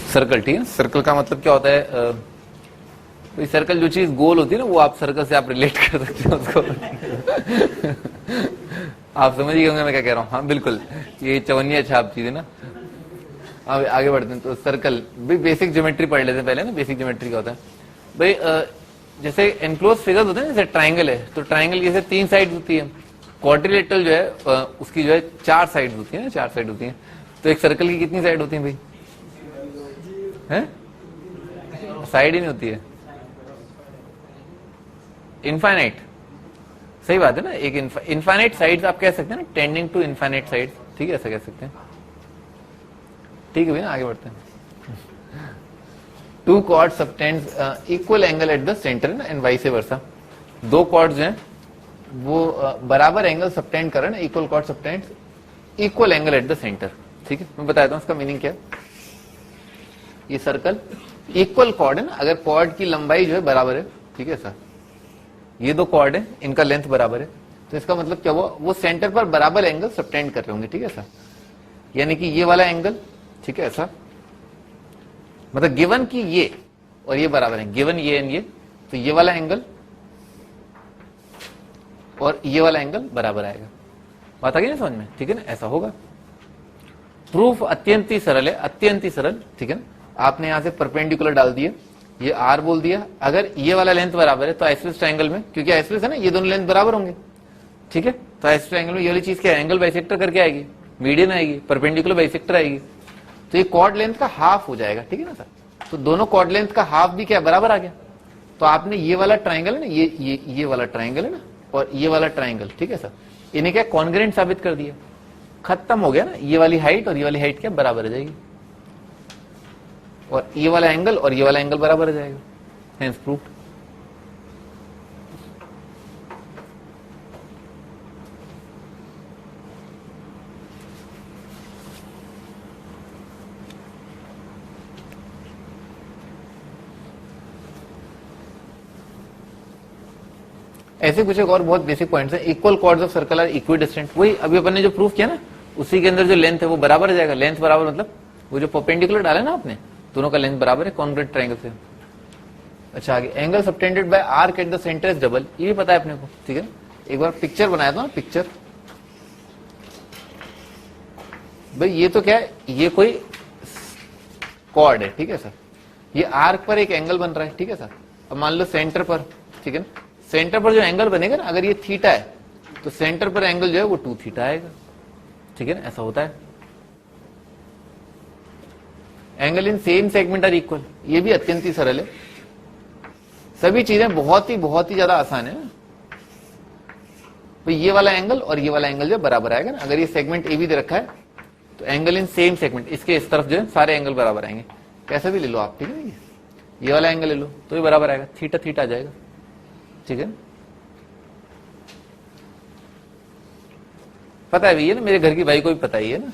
Circle, ठीक है। Circle का मतलब क्या होता है, कोई सर्कल जो चीज गोल होती है ना, वो आप सर्कल से आप रिलेट कर सकते हो उसको। आप समझ गए होंगे मैं क्या कह रहा हूँ। हाँ बिल्कुल, ये चवन्नी छाप चीज है ना। अब आगे बढ़ते हैं। तो सर्कल भाई बेसिक ज्योमेट्री पढ़ लेते हैं पहले ना। बेसिक ज्योमेट्री क्या होता है भाई, जैसे एनक्लोज फिगर्स होते हैं ना, जैसे ट्राइंगल है तो ट्राइंगल की जैसे 3 साइड होती है। क्वाड्रिलेटरल जो है उसकी जो है 4 साइड होती है ना, 4 साइड होती है। तो एक सर्कल की कितनी साइड होती है भाई? हैं? साइड ही नहीं होती है, इनफाइनाइट। सही बात है ना, एक इनफाइनाइट साइड्स आप कह सकते हैं ना, टेंडिंग टू इनफाइनाइट साइड्स, ठीक है, ऐसा कह सकते हैं। ठीक है भैया, आगे बढ़ते हैं। Two chord subtends equal angle at the centre and vice versa. दो कॉर्ड्स हैं वो बराबर एंगल सबटेंड कर रहे हैं, equal cord subtends equal angle at the centre. ठीक है, मैं बताता हूं इसका मीनिंग क्या है। ये सर्कल इक्वल कॉर्ड है ना, अगर कॉर्ड की लंबाई जो है बराबर है, ठीक है सर, ये दो कॉर्ड है, इनका लेंथ बराबर है, तो इसका मतलब क्या हुआ, वो सेंटर पर बराबर एंगल सबटेंड कर रहे होंगे, ठीक है सर। यानी कि ये वाला एंगल, ठीक है ऐसा, मतलब गिवन कि ये और ये बराबर है, गिवन ये एंड ये, तो ये वाला एंगल और ये वाला एंगल बराबर आएगा। बात आ गई ना समझ में, ठीक है ना, ऐसा होगा। प्रूफ अत्यंत ही सरल है, अत्यंत ही सरल, ठीक है ना। आपने यहां से परपेंडिकुलर डाल दिया, ये आर बोल दिया, अगर ये वाला लेंथ बराबर है तो आइसोसेलेस ट्रायंगल में, क्योंकि आइसोसेलेस है ना, ये दोनों लेंथ बराबर होंगे, ठीक है, तो आइसोसेलेस ट्रायंगल में ये वाली चीज क्या है, एंगल बाइसेक्टर करके आएगी, मीडियन आएगी, परपेंडिकुलर बाइसेक्टर आएगी, तो ये कॉर्ड लेंथ का हाफ हो जाएगा, ठीक है ना सर। तो दोनों कॉर्ड लेंथ का हाफ भी क्या बराबर आ गया। तो आपने ये वाला ट्राइंगल है ना, ये वाला ट्राइंगल है ना, और ये वाला ट्राइंगल, ठीक है सर, इन्हें क्या कॉन्ग्रेंट साबित कर दिया, खत्म हो गया ना। ये वाली हाइट और ये वाली हाइट क्या बराबर हो जाएगी, और ये वाला एंगल और ये वाला एंगल बराबर हो जाएगा, हेंस प्रूव्ड। ऐसे कुछ एक और बहुत बेसिक पॉइंट्स हैं। Equal chords of circle are equidistant, वही अभी अपन ने जो प्रूफ किया ना, उसी के अंदर जो लेंथ है वो बराबर हो जाएगा। लेंथ बराबर मतलब वो जो परपेंडिकुलर डाला ना आपने, दोनों का लेंथ बराबर है कॉन्ग्रुएंट ट्रायंगल से। अच्छा आगे, angle subtended bye arc eight the centre is double, ये भी पता है अपने को, ठीक है। एक बार पिक्चर बनाया था ना, पिक्चर भाई, ये तो क्या है, ये कोई कॉर्ड है, ठीक है सर, ये आर्क पर एक एंगल बन रहा है, ठीक है सर। अब मान लो सेंटर पर, ठीक है ना, सेंटर पर जो एंगल बनेगा ना, अगर ये थीटा है तो सेंटर पर एंगल जो है वो 2 थीटा आएगा, ठीक है ना, ऐसा होता है। Angle in same segment are equal, ये भी अत्यंत ही सरल है। सभी चीजें बहुत ही ज्यादा आसान है। तो ये वाला एंगल और ये वाला एंगल जो बराबर आएगा ना, अगर ये सेगमेंट ए भी दे रखा है तो एंगल इन सेम सेगमेंट, इसके इस तरफ जो है सारे एंगल बराबर आएंगे, कैसे भी ले लो आप, ठीक है। ये वाला एंगल ले लो तो ये बराबर आएगा, थीटा थीटा आ जाएगा, ठीक है। पता है भैया ना, मेरे घर की भाई को भी पता ही है ना,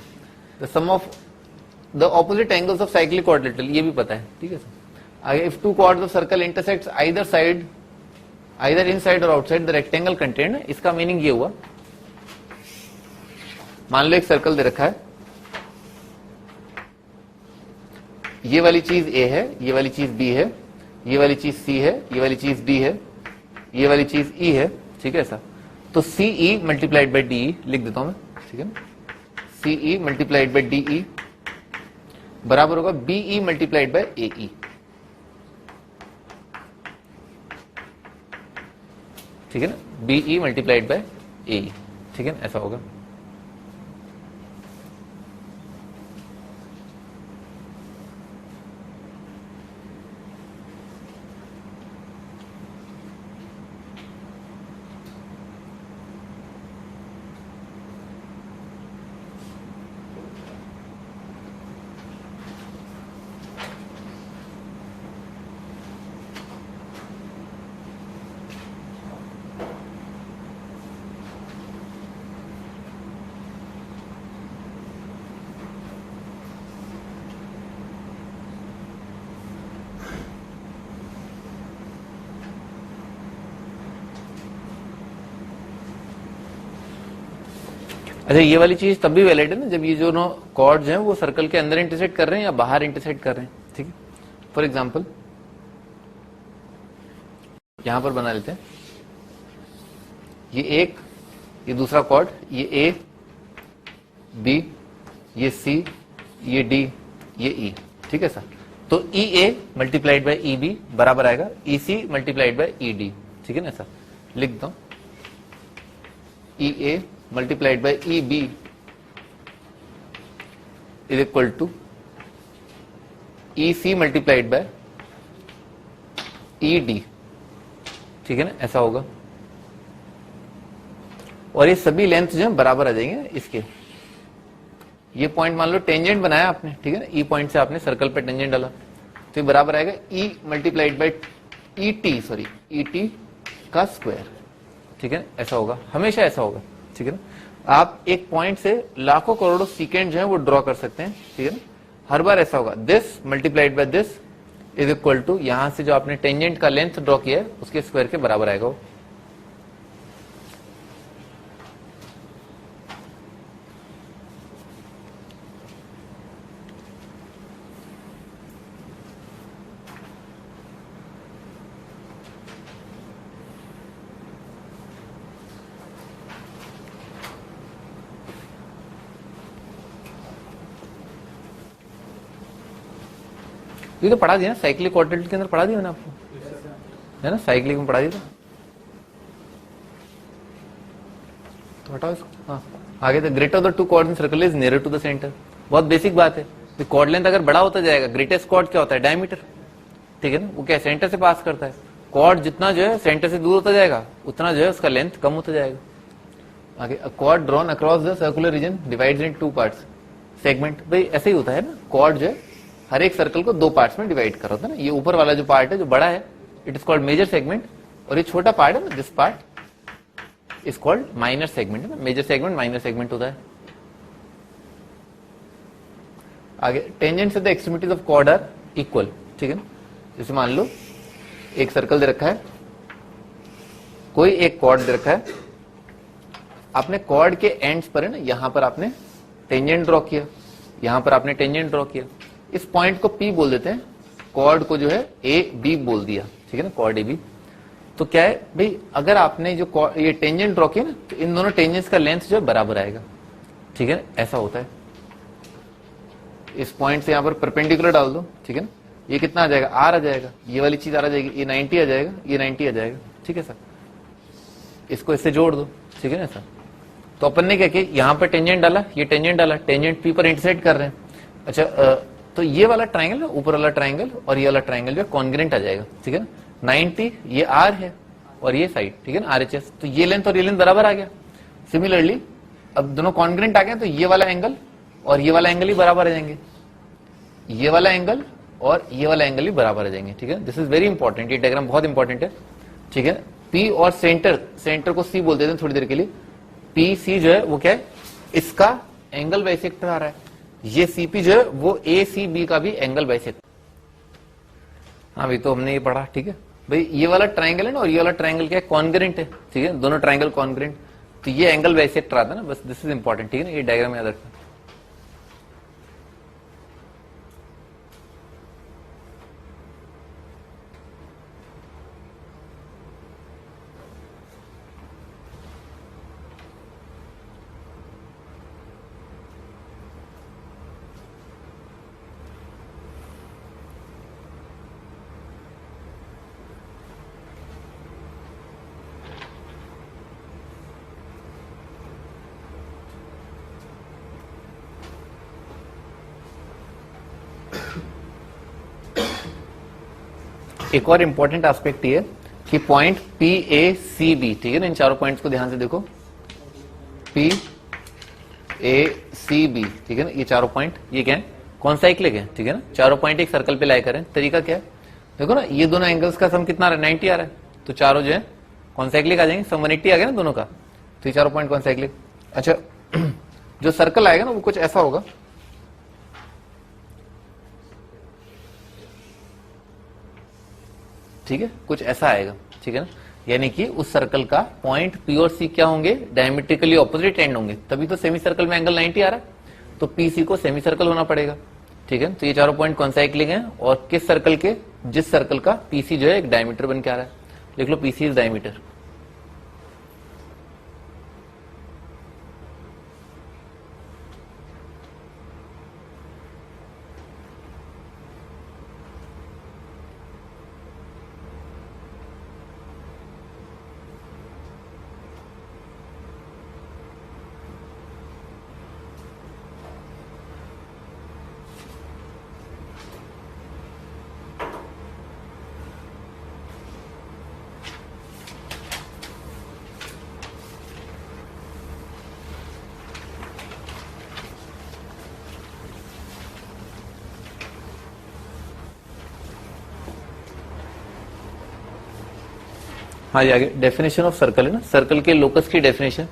the sum of the opposite angles of cyclic quadrilateral, ये भी पता है, ठीक है सर। आगे, if two chords of circle intersects either side, either inside और आउटसाइड द रेक्टेंगल कंटेंट, इसका मीनिंग ये हुआ, मान लो एक सर्कल दे रखा है, ये वाली चीज ए है, ये वाली चीज बी है, ये वाली चीज सी है, ये वाली चीज डी है, ये वाली चीज ई है, ठीक है सर। तो सी ई मल्टीप्लाइड बाई डी ई लिख देता हूं मैं, ठीक है ना, सी ई मल्टीप्लाइड बाई डी ई बराबर होगा बी ई मल्टीप्लाइड बाई ए ई, ठीक है ना, बी ई मल्टीप्लाइड बाई ए ई, ठीक है ना, ऐसा होगा। अच्छा, ये वाली चीज तब भी वैलिड है ना, जब ये जो कॉर्ड्स हैं वो सर्कल के अंदर इंटरसेक्ट कर रहे हैं या बाहर इंटरसेक्ट कर रहे हैं, ठीक है। फॉर एग्जाम्पल यहां पर बना लेते हैं, ये एक, ये दूसरा कॉर्ड, ये ए बी, ये सी, ये डी, ये ई, ठीक है सर। तो E A multiplied by E B बराबर आएगा E C multiplied by E D, ठीक है ना सर। लिख दो E A multiplied by E B is equal to E C multiplied by E D, ठीक है ना, ऐसा होगा। और ये सभी लेंथ जो है बराबर आ जाएंगे इसके। ये पॉइंट मान लो टेंजेंट बनाया आपने, ठीक है ना, ई पॉइंट से आपने सर्कल पे टेंजेंट डाला, तो ये बराबर आएगा E multiplied by E T, sorry E T का स्क्वायर, ठीक है ना, ऐसा होगा, हमेशा ऐसा होगा, ठीक है ना। आप एक पॉइंट से लाखों करोड़ों सीकेंड जो है वो ड्रॉ कर सकते हैं, ठीक है ना, हर बार ऐसा होगा। This multiplied by this is equal to, यहां से जो आपने टेंजेंट का लेंथ ड्रॉ किया है उसके स्क्वायर के बराबर आएगा वो। ये तो पढ़ा दिया ना साइक्लिक क्वाड्रेटिक के अंदर, पढ़ा दिया मैंने आपको, है ना, साइक्लिक में पढ़ा दिया था। तो हटाओ इसको, हाँ आगे तो greater the two chord in circle is near to the centre, बहुत बेसिक बात है। कॉर्ड लेंथ अगर बड़ा होता जाएगा, ग्रेटेस्ट कॉर्ड क्या होता है, डायमीटर, ठीक है ना, वो क्या सेंटर से पास करता है। कॉर्ड जितना जो है सेंटर से दूर होता जाएगा उतना जो है उसका लेंथ कम होता जाएगा। आगे chord drawn across the circular region divides in two parts, segment, भाई ऐसे ही होता है ना, कॉर्ड जो है हर एक सर्कल को दो पार्ट्स में डिवाइड कर होता है ना। ये ऊपर वाला जो पार्ट है जो बड़ा है it is called major segment, और ये छोटा पार्ट है ना, this part is called minor segment, है ना, मेजर सेगमेंट माइनर सेगमेंट होता है। आगे tangents at the extremities of chord are equal, ठीक है ना। जैसे मान लो एक सर्कल दे रखा है, कोई एक कॉर्ड दे रखा है, आपने कॉर्ड के एंड्स पर है ना, यहां पर आपने टेंजेंट ड्रॉ किया, यहां पर आपने टेंजेंट ड्रॉ किया, इस पॉइंट को P बोल देते हैं, कॉर्ड को जो है ए बी बोल दिया, ठीक है ना, कॉर्ड ए बी। तो क्या है भाई, अगर आपने जो ये टेंजेंट ड्रॉ किया ना, तो इन दोनों टेंजेंट्स का लेंथ जो है बराबर आएगा, ठीक है ना, ऐसा होता है। इस पॉइंट से यहां पर परपेंडिकुलर डाल दो, ठीक है ना, ये कितना आ जाएगा, आर आ जाएगा, ये वाली चीज आर आ जाएगी, ये 90 आ जाएगा, ये 90 आ जाएगा, ठीक है सर। इसको इससे जोड़ दो, ठीक है ना सर। तो अपन ने क्या किया, यहां पर टेंजेंट डाला, ये टेंजेंट डाला, टेंजेंट पी पर इंटरसेक्ट कर रहे हैं। अच्छा तो ये वाला ट्राइंगल, ऊपर वाला ट्राइंगल और ये वाला ट्राइंगल जो है कॉन्ग्रेंट आ जाएगा, ठीक है ना। 90 ये आर है और ये साइड, ठीक है ना, आरएचएस, तो ये लेंथ और ये लेंथ बराबर आ गया। सिमिलरली अब दोनों कॉन्ग्रेंट आ गए तो ये वाला एंगल और ये वाला एंगल ही बराबर आ जाएंगे, ये वाला एंगल और ये वाला एंगल ही बराबर आ जाएंगे, ठीक है। दिस इज वेरी इंपॉर्टेंट, ये डायग्राम बहुत इंपॉर्टेंट है, ठीक है। पी और सेंटर को सी बोल देते हैं थोड़ी देर के लिए। पी सी जो है वो क्या है, इसका एंगल बाइसेक्टर आ रहा है, ये सीपी जो है वो ए सी बी का भी एंगल बाइसेक्टर। हाँ भाई, तो हमने ये पढ़ा, ठीक है भाई, ये वाला ट्राइंगल है ना और ये वाला ट्राइंगल क्या है, कॉन्ग्रेंट है, ठीक है, दोनों ट्राइंगल कॉन्ग्रेंट, तो ये एंगल बाइसेक्टर आता है ना, बस दिस इज इंपॉर्टेंट, ठीक है ना, ये डायग्राम याद रखना। एक और इंपॉर्टेंट एस्पेक्ट ये कि point P A C B, ठीक है ना, इन चारों पॉइंट्स को ध्यान से देखो, पी ए सी बी, ठीक है ना, ये चारों पॉइंट ये क्या है, कॉन्साइक्लिक है, ठीक है ना, चारों पॉइंट एक सर्कल पे लाई करें। तरीका क्या है, देखो ना, ये दोनों एंगल्स का सम कितना आ रहा है, 90 आ रहा है, तो चारों जो है कॉन्साइक्लिक आ जाएंगे, सम 180 आ गया ना दोनों का, तो ये चारों पॉइंट कॉन्साइक्लिक। अच्छा जो सर्कल आएगा ना वो कुछ ऐसा होगा, ठीक है, कुछ ऐसा आएगा, ठीक है ना, यानी कि उस सर्कल का पॉइंट पी और सी क्या होंगे, डायमेट्रिकली ऑपोजिट एंड होंगे, तभी तो सेमी सर्कल में एंगल 90 आ रहा है, तो पी सी को सेमी सर्कल होना पड़ेगा, ठीक है। तो ये चारों पॉइंट कॉन्साइक्लिक हैं और किस सर्कल के, जिस सर्कल का पीसी जो है एक डायमीटर बन के आ रहा है। लिख लो पीसी इज डायमीटर। हाँ जी, आगे डेफिनेशन ऑफ सर्कल है ना, सर्कल के लोकस की डेफिनेशन।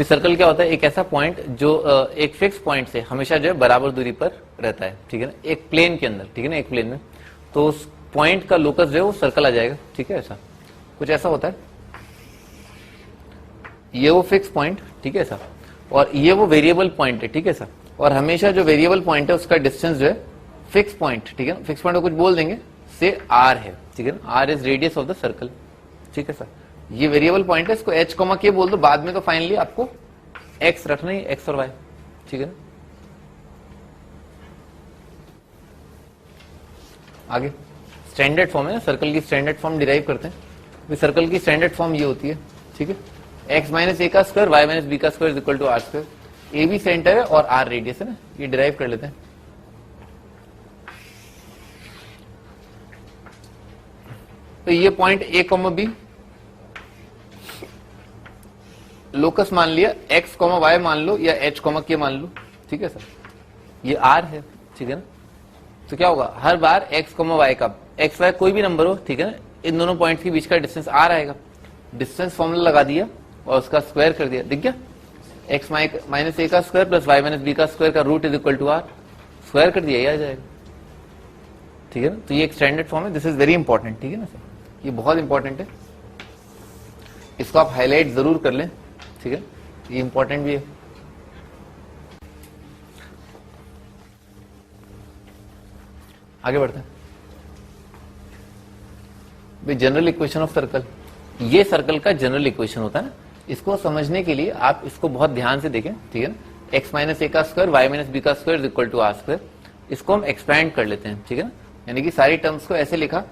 सर्कल क्या होता है, एक ऐसा पॉइंट जो एक फिक्स पॉइंट से हमेशा जो है बराबर दूरी पर रहता है, ठीक है ना, एक प्लेन के अंदर, ठीक है ना, एक प्लेन में। तो उस पॉइंट का लोकस जो है वो सर्कल आ जाएगा, ठीक है। ऐसा कुछ ऐसा होता है, ये वो फिक्स पॉइंट, ठीक है ऐसा, और ये वो वेरिएबल पॉइंट है, ठीक है सर। और हमेशा जो वेरिएबल पॉइंट है उसका डिस्टेंस जो है फिक्स पॉइंट, ठीक है, फिक्स पॉइंट को कुछ बोल देंगे से आर है, ठीक है। R is radius of the circle, ठीक है सर। ये वेरिएबल पॉइंट है, इसको एच कॉमा के बोल दो, बाद में तो फाइनली आपको एक्स रखना ही, एक्स और वाई, ठीक है ना। आगे स्टैंडर्ड फॉर्म है ना, सर्कल की स्टैंडर्ड फॉर्म डिराइव करते हैं। सर्कल की स्टैंडर्ड फॉर्म ये होती है, ठीक है, एक्स माइनस ए का स्क्वायर वाई माइनस बी का square is equal to R square. A B centre है और आर रेडियस है ना, ये डिराइव कर लेते हैं। तो ये point A comma B locus मान लिया, एक्स कॉमा वाई मान लो या एच कॉमा के मान लो, ठीक है सर। ये आर है, ठीक है ना। तो क्या होगा, हर बार एक्स कॉमा वाई का, एक्स वाई कोई भी नंबर हो, ठीक है ना, इन दोनों पॉइंट्स के बीच का डिस्टेंस आर आएगा। डिस्टेंस फॉर्मूला लगा दिया और उसका स्क्वायर कर दिया, दिख गया। एक्स माइनस ए का square plus Y minus B का स्क्वायर का root is equal to R, square कर दिया, ये आ जाएगा, ठीक है ना। तो ये एक स्टैंडर्ड फॉर्म है, दिस इज वेरी इंपॉर्टेंट, ठीक है ना सर, ये बहुत इंपॉर्टेंट है, इसको आप हाईलाइट जरूर कर लें, ठीक है, ये इंपॉर्टेंट भी है। आगे बढ़ते हैं भाई, जनरल इक्वेशन ऑफ सर्कल। ये सर्कल का जनरल इक्वेशन होता है ना, इसको समझने के लिए आप इसको बहुत ध्यान से देखें, ठीक है ना। एक्स माइनस ए का स्क्वायर वाई माइनस बी का square is equal to R square, इसको हम एक्सपैंड कर लेते हैं, ठीक है ना। यानी कि सारी टर्म्स को ऐसे लिखा,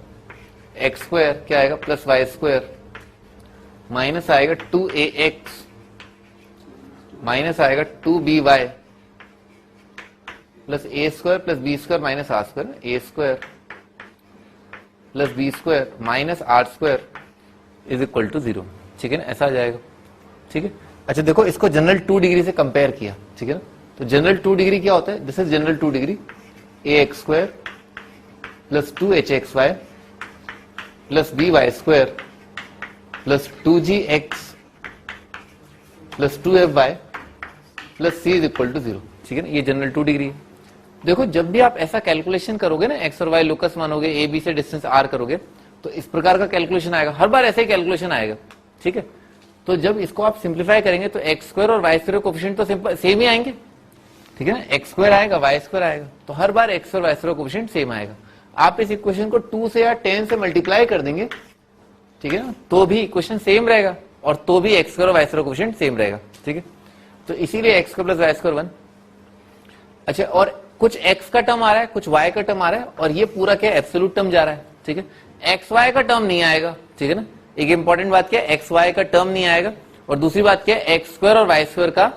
एक्स स्क्वायर क्या आएगा प्लस वाई स्क्वायर माइनस आएगा 2ax माइनस आएगा 2by plus A square plus B square minus R square, A square plus B square minus R square is equal to 0, ठीक है ना, ऐसा आ जाएगा, ठीक है। अच्छा देखो, इसको जनरल 2 डिग्री से कंपेयर किया, ठीक है ना। तो जनरल 2 डिग्री क्या होता है, this is general 2 degree, A X square plus 2hxy plus by square plus 2gx plus 2fy plus c is equal to 0, ठीक है ना, ये जनरल 2 डिग्री है। देखो जब भी आप ऐसा कैलकुलेशन करोगे ना, एक्स और वाई लोकस मानोगे, ए बी से डिस्टेंस आर करोगे, तो इस प्रकार का कैलकुलेशन आएगा, हर बार ऐसा ही कैलकुलेशन आएगा, ठीक है। तो जब इसको आप सिंप्लीफाई करेंगे तो एक्स स्क्वायर और वाई स्क्वायर कोफिशिएंट तो सेम ही आएंगे, ठीक है ना, एक्स स्क्वायर आएगा वाई स्क्वायर आएगा, तो हर बार एक्स और वाई स्क्वायर कोफिशिएंट सेम आएगा। आप इस इक्वेशन को 2 से या 10 से मल्टीप्लाई कर देंगे, ठीक है ना, तो भी इक्वेशन सेम रहेगा और तो भी एक्स स्क्वायर और वाई स्क्वायर कोफिशिएंट सेम रहेगा, ठीक है। तो इसीलिए X square plus Y square 1। अच्छा, और कुछ x का टर्म आ रहा है, कुछ y का टर्म आ रहा है, और ये पूरा क्या एब्सोल्यूट टर्म जा रहा है, ठीक है। एक्स वाई का टर्म नहीं आएगा, ठीक है ना, एक इंपॉर्टेंट बात क्या है, एक्स वाई का टर्म नहीं आएगा, और दूसरी बात क्या है, एक्स स्क्वायर और वाई स्क्वायर का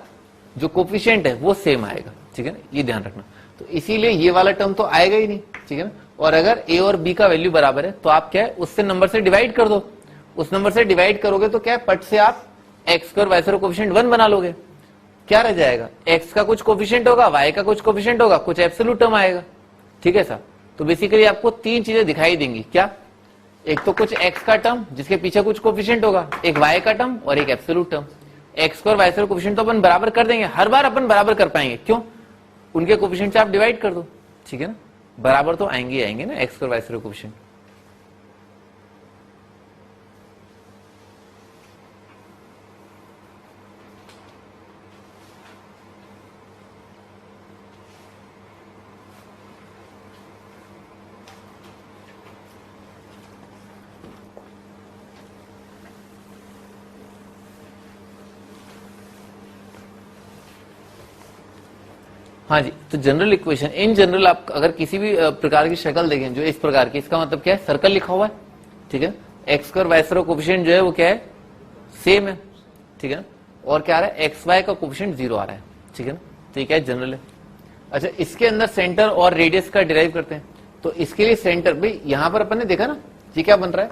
जो कोफिशिएंट है वो सेम आएगा, ठीक है ना, ये ध्यान रखना। तो इसीलिए ये वाला टर्म तो आएगा ही नहीं, ठीक है ना। और अगर a और b का वैल्यू बराबर है तो आप क्या है, उससे नंबर से डिवाइड कर दो, उस नंबर से डिवाइड करोगे तो क्या है, पट से आप X square Y square coefficient 1 बना लोगे। क्या रह जाएगा, x का कुछ कोफिशिएंट होगा, y का कुछ कोफिशिएंट होगा, कुछ एब्सोल्यूट टर्म आएगा, ठीक है सर। तो बेसिकली आपको 3 चीजें दिखाई देंगी, क्या, एक तो कुछ x का टर्म जिसके पीछे कुछ कोफिशिएंट होगा, एक y का टर्म और एक absolute term. X square Y square coefficient तो अपन बराबर कर देंगे, हर बार अपन बराबर कर पाएंगे, क्यों, उनके कोफिशिएंट से आप डिवाइड कर दो, ठीक है ना, बराबर तो आएंगे ही आएंगे ना X square Y square coefficient. हाँ जी, तो जनरल इक्वेशन इन जनरल आप अगर किसी भी प्रकार की शक्ल देखें जो इस प्रकार की, इसका मतलब क्या है, सर्कल लिखा हुआ है, ठीक है, X square Y square coefficient जो है वो क्या है, सेम है, ठीक है ना, और क्या आ रहा है, एक्स वाई का कोफिशिएंट 0 आ रहा है, ठीक है ना, तो ये क्या है, जनरल है। अच्छा, इसके अंदर सेंटर और रेडियस का डिराइव करते हैं, तो इसके लिए सेंटर भाई यहां पर अपन ने देखा ना, ये क्या बन रहा है,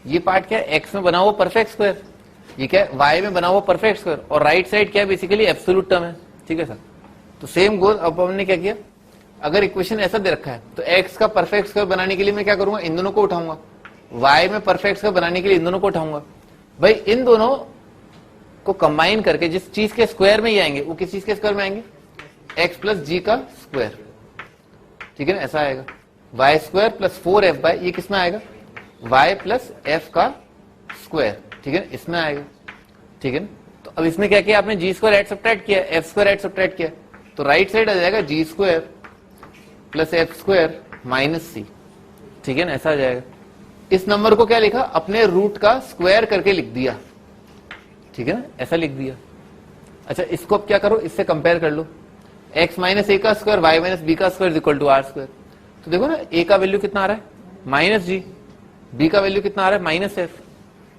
ये पार्ट क्या है, एक्स में बना हुआ परफेक्ट स्क्वायर, ये क्या है, वाई में बना हुआ परफेक्ट स्क्वायर, और राइट साइड क्या है, बेसिकली एब्सोल्यूट टर्म है, ठीक है सर। तो सेम गोल अब हमने क्या किया, अगर इक्वेशन ऐसा दे रखा है तो एक्स का परफेक्ट स्क्वायर बनाने के लिए मैं क्या करूंगा, इन दोनों को उठाऊंगा, वाई में परफेक्ट स्क्वायर बनाने के लिए इन दोनों को उठाऊंगा। भाई इन दोनों को कंबाइन करके जिस चीज के स्क्वायर में ही आएंगे वो किस चीज के स्क्वायर में आएंगे, एक्स प्लस जी का स्क्वायर, ठीक है ना, ऐसा आएगा, Y square plus 4f bye, ये किसमें आएगा, वाई प्लस एफ का स्क्वायर, ठीक है, इसमें आएगा, ठीक है ना। तो अब इसमें क्या किया आपने, जी स्क्वायर एड सब्ट्रैक्ट किया, एफ स्क्वायर एड सब्ट्रैक्ट किया, तो राइट साइड आ जाएगा G square plus F square minus C, ठीक है ना, ऐसा आ जाएगा। इस नंबर को क्या लिखा, अपने रूट का स्क्वायर करके लिख दिया, ठीक है ना, ऐसा लिख दिया। अच्छा, इसको अब क्या करो, इससे कंपेयर कर लो, x माइनस ए का स्क्वायर वाई माइनस बी का square equal to R square. तो देखो ना, a का वैल्यू कितना आ रहा है, माइनस जी, b का वैल्यू कितना आ रहा है, माइनस एफ,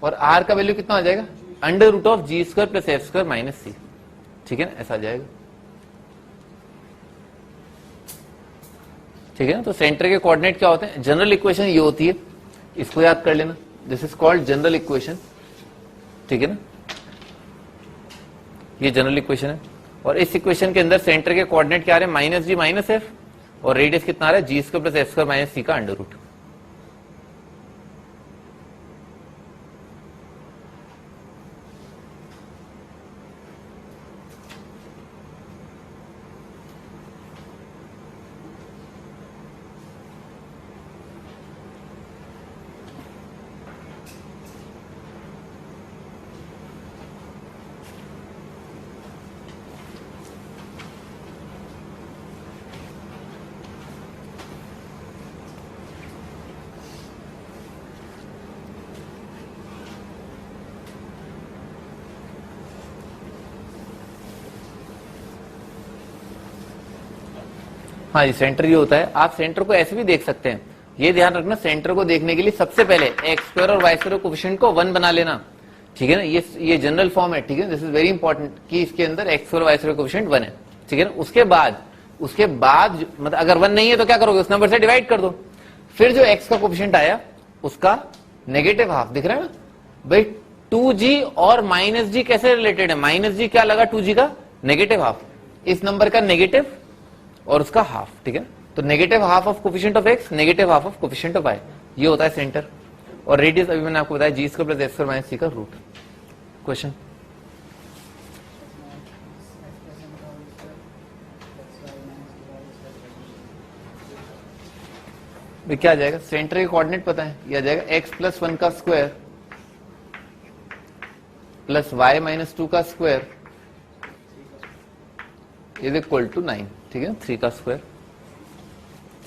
और r का वैल्यू कितना आ जाएगा, under root of G square plus F square minus C, ठीक है ना, ऐसा आ जाएगा, ठीक है ना। तो सेंटर के कोऑर्डिनेट क्या होते हैं, जनरल इक्वेशन ये होती है, इसको याद कर लेना, this is called general equation, ठीक है ना, ये जनरल इक्वेशन है। और इस इक्वेशन के अंदर सेंटर के कोऑर्डिनेट क्या आ रहे हैं, माइनस जी माइनस एफ, और रेडियस कितना आ रहा है, G square plus F square minus C का अंडर रूट। हाँ जी, सेंटर ये होता है, आप सेंटर को ऐसे भी देख सकते हैं, ये ध्यान रखना, सेंटर को देखने के लिए सबसे पहले एक्स स्क्वायर और वाई स्क्वायर कोफिशिएंट को 1 बना लेना, ठीक है ना, ये जनरल फॉर्म है, ठीक है, दिस इज वेरी इंपॉर्टेंट कि इसके अंदर X square Y square coefficient 1 है, ठीक है ना। उसके बाद मतलब अगर 1 नहीं है तो क्या करोगे, उस नंबर से डिवाइड कर दो, फिर जो एक्स का कोफिशिएंट आया उसका नेगेटिव हाफ, दिख रहा है ना भाई, 2g और माइनस जी कैसे रिलेटेड है, माइनस जी क्या लगा, 2g का नेगेटिव हाफ, इस नंबर का नेगेटिव और उसका हाफ, ठीक है। तो negative half of coefficient of X, negative half of coefficient of Y, ये होता है सेंटर। और रेडियस अभी मैंने आपको बताया G square plus F square minus C का रूट। क्वेश्चन, क्या आ जाएगा, सेंटर के कोऑर्डिनेट पता है, ये आ जाएगा एक्स प्लस 1 का स्क्वायर प्लस वाई माइनस 2 का स्क्वायर इज इक्वल टू 9, ठीक है, 3 का स्क्वायर,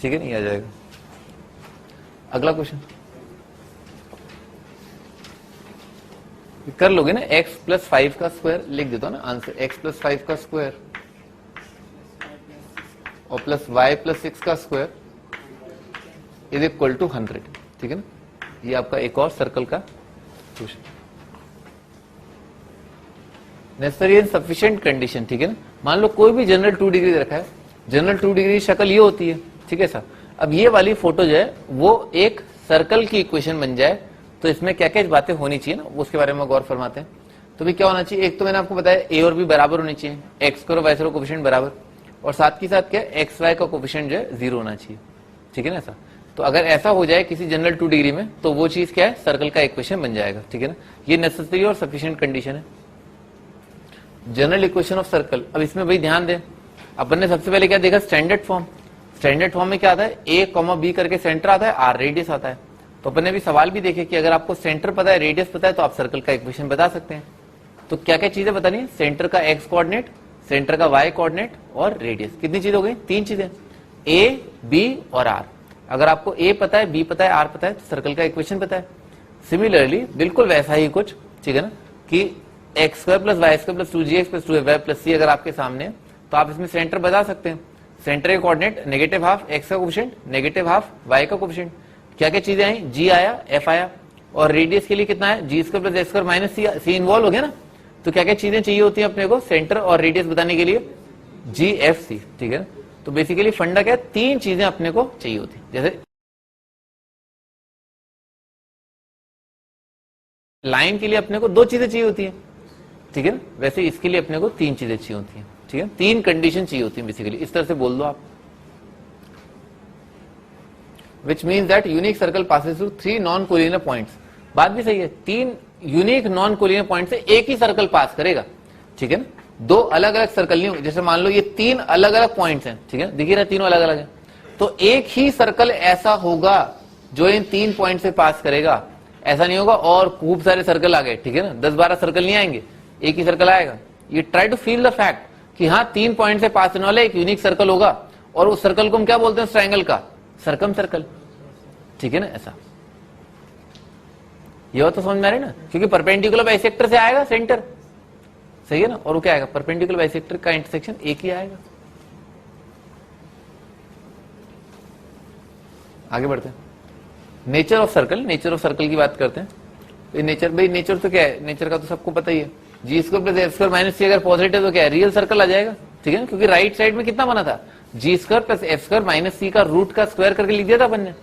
ठीक है, नहीं आ जाएगा। अगला क्वेश्चन कर लोगे ना, x प्लस 5 का स्क्वायर लिख देता हूं ना आंसर, x प्लस 5 का स्क्वायर और प्लस y प्लस 6 का स्क्वायर इज इक्वल टू 100, ठीक है ना, ये आपका एक और सर्कल का question. Necessary and sufficient condition, ठीक है ना, मान लो कोई भी जनरल 2 डिग्री रखा है, जनरल 2 डिग्री शक्ल ये होती है, ठीक है सर। अब ये वाली फोटो जो है वो एक सर्कल की इक्वेशन बन जाए तो इसमें क्या क्या बातें होनी चाहिए ना, उसके बारे में गौर फरमाते हैं। तो भी क्या होना चाहिए, एक तो मैंने आपको बताया ए और बी बराबर होनी चाहिए, एक्स स्क्वायर और वाई स्क्वायर कोफिशिएंट बराबर, और साथ ही साथ क्या एक्स वाई का कोफिशिएंट जो है 0 होना चाहिए, ठीक है ना सर। तो अगर ऐसा हो जाए किसी जनरल 2 डिग्री में तो वो चीज क्या है, सर्कल का इक्वेशन बन जाएगा, ठीक है ना। ये नेसेसरी और सफिशिएंट कंडीशन है जनरल इक्वेशन ऑफ सर्कल। अब इसमें भाई ध्यान दें, अपन ने सबसे पहले क्या देखा, स्टैंडर्ड फॉर्म। स्टैंडर्ड फॉर्म में क्या आता है, ए कॉमा बी करके सेंटर आता है, आर रेडियस आता है। तो अपन ने भी सवाल भी देखे कि अगर आपको सेंटर पता है, रेडियस पता है, तो आप सर्कल का इक्वेशन बता सकते हैं। तो क्या क्या चीजें बतानी है, सेंटर का एक्स कोऑर्डिनेट, सेंटर का वाई कोऑर्डिनेट और रेडियस। कितनी चीज हो गई, 3 चीजें, ए बी और आर। अगर आपको ए पता है, बी पता है, आर पता है, तो सर्कल का इक्वेशन पता है। सिमिलरली बिल्कुल वैसा ही कुछ, ठीक है ना, कि X square plus Y square plus 2gx plus 2y plus C अगर आपके सामने, तो आप इसमें सेंटर बता सकते हैं। सेंटर के कोऑर्डिनेट नेगेटिव हाफ एक्स का कोफिशिएंट, नेगेटिव हाफ वाई का कोफिशिएंट। क्या क्या चीजें आई, जी आया, एफ आया, और रेडियस के लिए कितना है, G square plus F square minus C involve हो गया ना। तो क्या क्या चीजें चाहिए होती है अपने को सेंटर और रेडियस बताने के लिए, जी एफ सी, ठीक है। तो बेसिकली फंडा क्या है, तीन चीजें अपने को चाहिए होती है। जैसे लाइन के लिए अपने को दो चीजें चाहिए होती है, ठीक है ना, वैसे इसके लिए अपने को तीन चीजें चाहिए होती है, ठीक है, तीन कंडीशन चाहिए होती है बेसिकली, इस तरह से बोल दो आप। Which means that unique circle passes through three non collinear points. बात भी सही है, तीन यूनिक नॉन कोलिनियर पॉइंट से एक ही सर्कल पास करेगा, ठीक है ना, दो अलग अलग सर्कल नहीं होंगे। जैसे मान लो ये तीन अलग अलग पॉइंट्स हैं, ठीक है, दिख ही रहा तीनों अलग अलग हैं, तो एक ही सर्कल ऐसा होगा जो इन तीन पॉइंट से पास करेगा, ऐसा नहीं होगा और खूब सारे सर्कल आ गए, ठीक है ना, 10-12 सर्कल नहीं आएंगे, एक ही सर्कल आएगा। ये try to feel the fact कि हाँ तीन पॉइंट से पास होने वाला एक यूनिक सर्कल होगा, और उस सर्कल को हम क्या बोलते हैं, ट्रायंगल का सर्कम सर्कल, ठीक है ना, ऐसा। ये तो समझ में आ रही है ना, क्योंकि परपेंडिकुलर बाइसेक्टर से आएगा सेंटर, सही है ना, और वो क्या आएगा, परपेंडिकुलर बाइसेक्टर का इंटरसेक्शन एक ही आएगा। आगे बढ़ते हैं, nature of circle, nature of circle की बात करते हैं। नेचर, भाई नेचर तो क्या है, नेचर का तो सबको पता ही है, G square plus F square minus C अगर पॉजिटिव तो क्या है, रियल सर्कल आ जाएगा, ठीक है ना, क्योंकि राइट साइड में कितना बना था, G square plus F square minus C का रूट का स्क्वायर करके लिख दिया था अपन ने।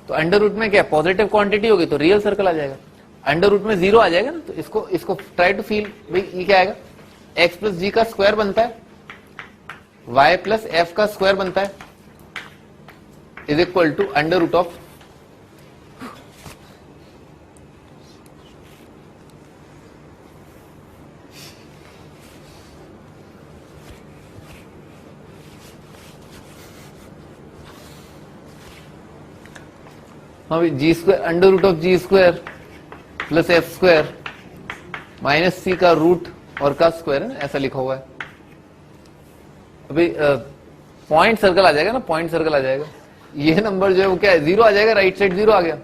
तो अंडर रूट में क्या पॉजिटिव क्वांटिटी होगी तो रियल सर्कल आ जाएगा, अंडर रूट में जीरो आ जाएगा ना, तो इसको ट्राई टू फील, भाई ये क्या आएगा, एक्स प्लस जी का स्क्वायर बनता है, वाई प्लस एफ का स्क्वायर बनता है, is equal to under root of G square, under root of G square plus F square minus C का रूट और का स्क्वायर है, ऐसा लिखा हुआ है। अभी पॉइंट सर्कल आ जाएगा ना, पॉइंट सर्कल आ जाएगा, ये नंबर जो है वो क्या है, जीरो आ जाएगा, राइट साइड जीरो आ गया,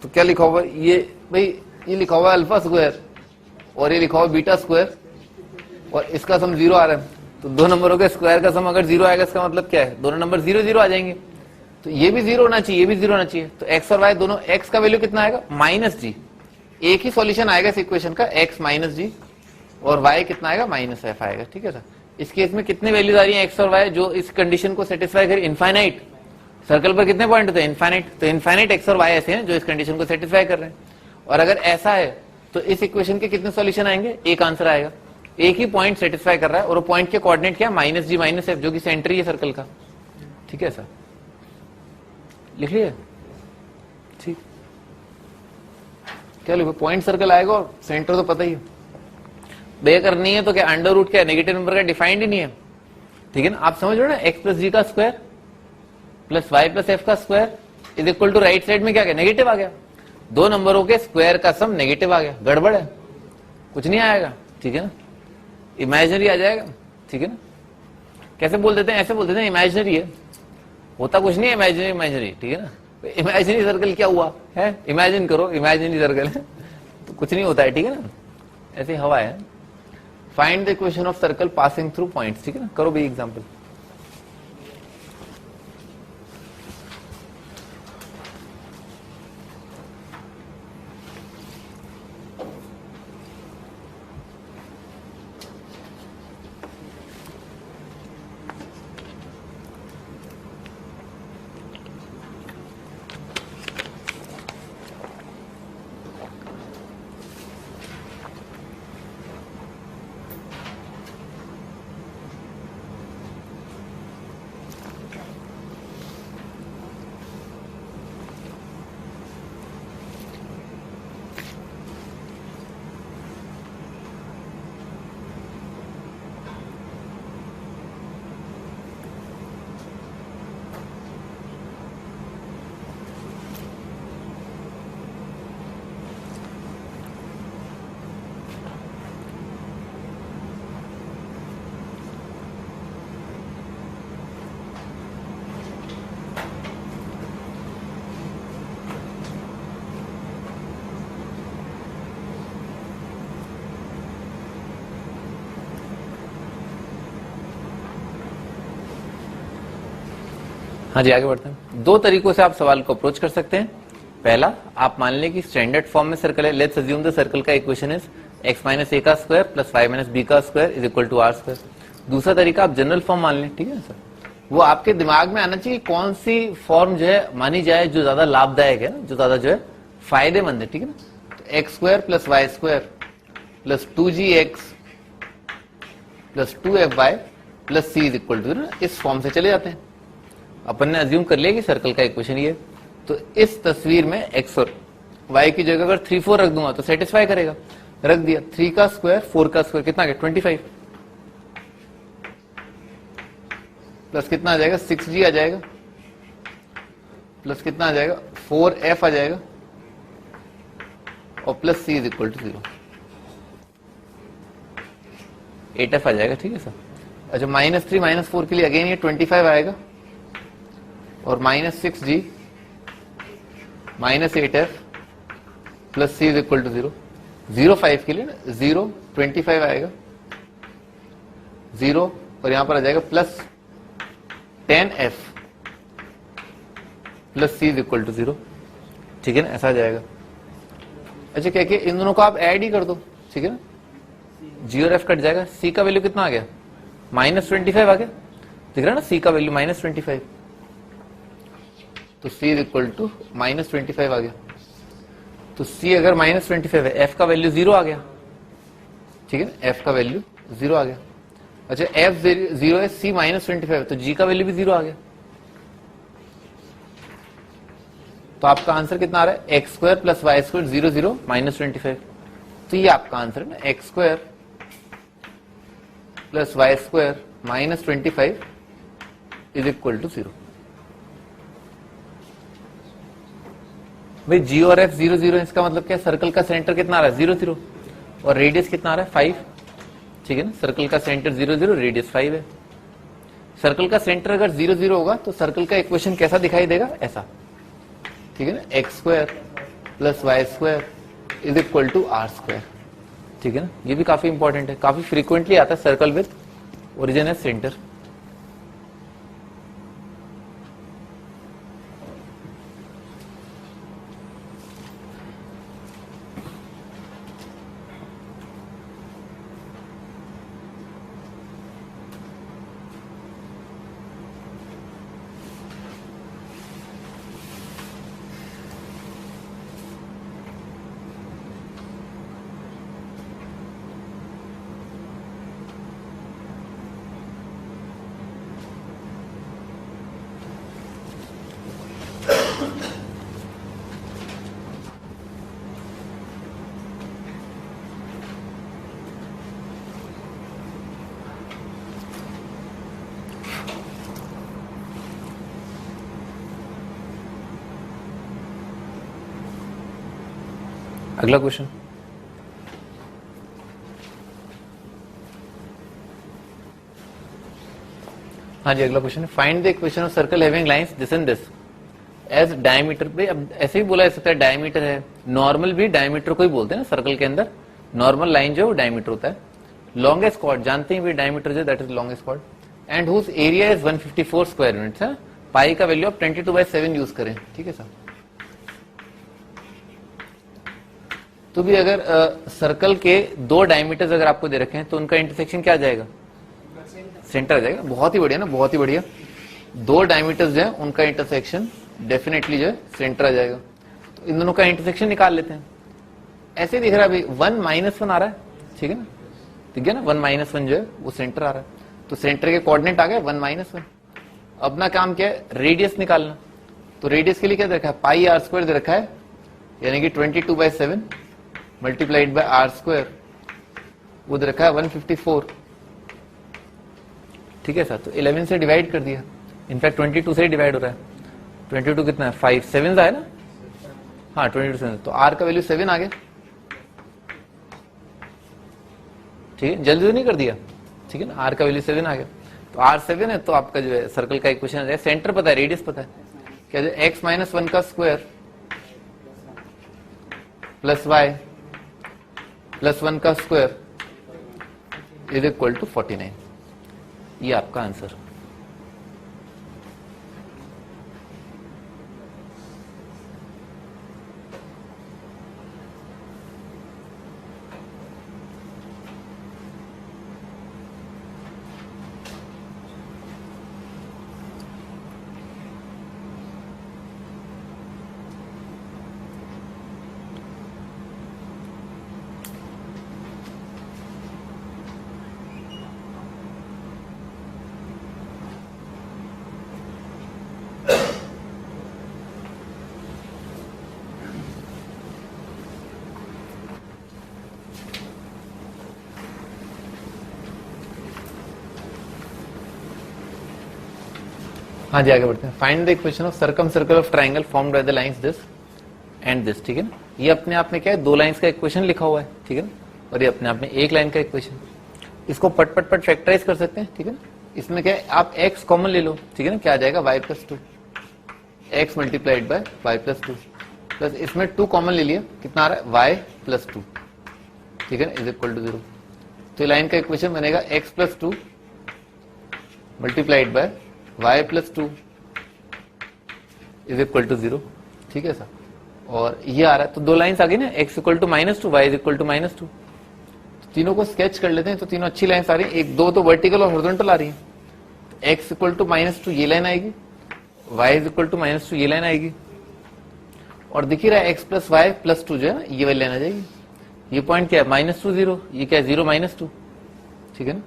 तो क्या लिखा हुआ है, ये भाई ये लिखा हुआ है अल्फा स्क्वायर और ये लिखा हुआ है बीटा स्क्वायर, और इसका सम जीरो आ रहा है, तो दो नंबरों के स्क्वायर का सम अगर जीरो आएगा इसका मतलब क्या है, दोनों नंबर जीरो जीरो आ जाएंगे, तो ये भी जीरो होना चाहिए, ये भी जीरो होना चाहिए। तो एक्स और वाई दोनों, एक्स का वैल्यू कितना आएगा, माइनस जी, एक ही सॉल्यूशन आएगा इस इक्वेशन का, एक्स माइनस जी, और वाई कितना आएगा, माइनस एफ आएगा, ठीक है सर। इस केस में कितने वैल्यूज आ रही है एक्स और वाई जो इस कंडीशन को सेटिस्फाई करे, इनफाइनाइट। सर्कल पर कितने पॉइंट होते हैं, इनफाइनाइट, तो इनफाइनाइट एक्स और वाई ऐसे हैं जो इस कंडीशन को सेटिस्फाई कर रहे हैं। और अगर ऐसा है तो इस इक्वेशन के कितने सॉल्यूशन आएंगे, एक आंसर आएगा, एक ही पॉइंट सेटिस्फाई कर रहा है, और वो पॉइंट के कोऑर्डिनेट क्या, माइनस जी माइनस एफ, जो कि सेंटर ही है सर्कल का, ठीक है सर, लिख लिया, ठीक। क्या लिखो, पॉइंट सर्कल आएगा और सेंटर तो पता ही है। बे करनी है तो क्या, अंडर रूट क्या, नेगेटिव नंबर का डिफाइंड ही नहीं है, ठीक है ना, आप समझ रहे हो ना, एक्स प्लस जी का square plus Y plus F का square is equal to right side में क्या गया, नेगेटिव आ गया, दो नंबरों के स्क्वायर का सम नेगेटिव आ गया, गड़बड़ है, कुछ नहीं आएगा, ठीक है ना, इमेजिनरी आ जाएगा, ठीक है ना। कैसे बोल देते हैं, ऐसे बोल देते हैं इमेजिनरी है, होता कुछ नहीं है इमेजिनरी, इमेजिनरी, ठीक है ना, इमेजिनरी सर्कल क्या हुआ है, इमेजिन करो इमेजिनरी सर्कल है तो कुछ नहीं होता है, ठीक है ना, ऐसी हवा है। Find the equation of circle passing through points, ठीक है ना, करो भी एग्जांपल। हाँ जी, आगे बढ़ते हैं। दो तरीकों से आप सवाल को अप्रोच कर सकते हैं। पहला, आप मान लें कि स्टैंडर्ड फॉर्म में सर्कल है। लेट्स अज्यूम द सर्कल का equation is x minus A का square plus y minus B का square is equal to R square. दूसरा तरीका, आप जनरल फॉर्म मान लें, ठीक है सर। वो आपके दिमाग में आना चाहिए कौन सी फॉर्म जो है मानी जाए जो ज्यादा लाभदायक है, जो ज्यादा जो है फायदेमंद है, ठीक है ना। तो X square plus Y square plus 2gx plus 2fy plus c is equal to, इस फॉर्म से चले जाते हैं। अपन ने अज्यूम कर लिया कि सर्कल का इक्वेशन ये, तो इस तस्वीर में x और y की जगह अगर 3 4 रख दूंगा तो सेटिस्फाई करेगा। रख दिया, 3 का स्क्वायर 4 का स्क्वायर कितना आ गया 25 प्लस कितना आ जाएगा 6g आ जाएगा प्लस कितना आ जाएगा 4f आ जाएगा और plus c is equal to 0, 8f आ जाएगा, ठीक है सर। अच्छा, -3 -4 के लिए अगेन ये 25 आएगा और -6g -8f plus c is equal to 0, 0 5 के लिए ना 0 25 आएगा 0 और यहां पर आ जाएगा plus 10f plus c is equal to 0, ठीक है ना, ऐसा आ जाएगा। अच्छा, क्या कि इन दोनों को आप ऐड ही कर दो, ठीक है ना, g और f कट जाएगा। c का वैल्यू कितना आ गया -25 आ गया, दिख रहा है ना, c का वैल्यू -25, तो c इज इक्वल टू -25 आ गया। तो c अगर -25 है, f का वैल्यू 0 आ गया, ठीक है ना, f का वैल्यू 0 आ गया। अच्छा, f 0 है, c -25 है, तो g का वैल्यू भी 0 आ गया। तो आपका आंसर कितना आ रहा है, X square plus Y square 0 0 -25। तो ये आपका आंसर है ना, X square plus Y square -25 is equal to 0। भाई g और f 0 0, इसका मतलब क्या, सर्कल का सेंटर कितना आ रहा है 0 0 और रेडियस कितना आ रहा है 5, ठीक है ना। सर्कल का सेंटर 0 0, रेडियस 5 है। सर्कल का सेंटर अगर 0 0 होगा तो सर्कल का इक्वेशन कैसा दिखाई देगा, ऐसा, ठीक है ना, X square plus Y square is equal to R square, ठीक है ना। ये भी काफी इंपॉर्टेंट है, काफी फ्रीक्वेंटली आता है circle with origin as centre. अगला क्वेश्चन, हाँ जी, अगला क्वेश्चन है, find the equation of circle having lines this and this as diameter. भाई अब ऐसे ही बोला जा सकता है, डायमीटर है, नॉर्मल भी डायमीटर को ही बोलते हैं ना, सर्कल के अंदर नॉर्मल लाइन जो है वो डायमीटर होता है। लॉन्गेस्ट कॉर्ड जानते हैं भी, डायमीटर जो that is longest chord, and whose area is 154 square units है। पाई का वैल्यू आप 22/7 यूज करें, ठीक है सर। तो भी अगर सर्कल के दो डायमीटर्स अगर आपको दे रखे हैं तो उनका इंटरसेक्शन क्या आ जाएगा, सेंटर आ जाएगा। बहुत ही बढ़िया ना, बहुत ही बढ़िया। दो डायमीटर्स जो है उनका इंटरसेक्शन डेफिनेटली जो है सेंटर आ जाएगा। तो इन दोनों का इंटरसेक्शन निकाल लेते हैं। ऐसे दिख रहा है अभी 1 -1 आ रहा है, ठीक है ना, ठीक है ना, 1 -1 जो है वो सेंटर आ रहा है। तो सेंटर के कोऑर्डिनेट आ गए 1 -1। अपना काम क्या है, रेडियस निकालना। तो रेडियस के लिए क्या दे रखा है, पाई आर स्क्वायर दे रखा है, यानी कि 22/7 मल्टीप्लाइड बाय आर स्क्वायर, वो दे रखा है 154, ठीक है सर। तो 11 से डिवाइड कर दिया, इनफैक्ट 22 से ही डिवाइड हो रहा है। 22 कितना है, 5 7 है ना, हाँ 22 7, तो आर का वैल्यू 7 आ गया, ठीक है, जल्दी नहीं कर दिया, ठीक है ना, आर का वैल्यू 7 आ गया। तो आर 7 है तो आपका जो है सर्कल का इक्वेशन आ जाएगा। सेंटर पता है, रेडियस पता है, क्या जो x -1 का स्क्वायर प्लस y प्लस 1 का स्क्वायर इज इक्वल टू 49। ये आपका आंसर। हाँ जी, आगे बढ़ते हैं। Find the equation of circum circle of triangle formed by the lines this and this, ठीक है ना। ये अपने आप में क्या है, दो लाइंस का इक्वेशन लिखा हुआ है, ठीक है ना, और ये अपने आप में एक लाइन का इक्वेशन। इसको पट पट पट फैक्टराइज कर सकते हैं, ठीक है ना। इसमें क्या है, आप x कॉमन ले लो, ठीक है ना, क्या आ जाएगा y plus 2, x multiplied by y plus 2, plus इसमें 2 कॉमन ले लिया, कितना आ रहा है y प्लस 2, ठीक है ना, इज इक्वल टू 0। तो लाइन का इक्वेशन बनेगा x plus 2 multiplied by y plus 2 is equal to 0, ठीक है सर। और ये आ रहा है, तो दो लाइंस आ गई ना, x equal to -2, y is equal to -2। तीनों को स्केच कर लेते हैं, तो तीनों अच्छी लाइंस आ रही हैं, एक दो तो वर्टिकल और हॉरिजॉन्टल आ रही हैं। तो x इक्वल टू -2 ये लाइन आएगी, y इज इक्वल टू -2 ये लाइन आएगी, और दिख ही रहा है x प्लस वाई प्लस 2 जो है ना, ये वाली लाइन आ जाएगी। ये पॉइंट क्या है, -2 0, ये क्या है 0 -2, ठीक है ना।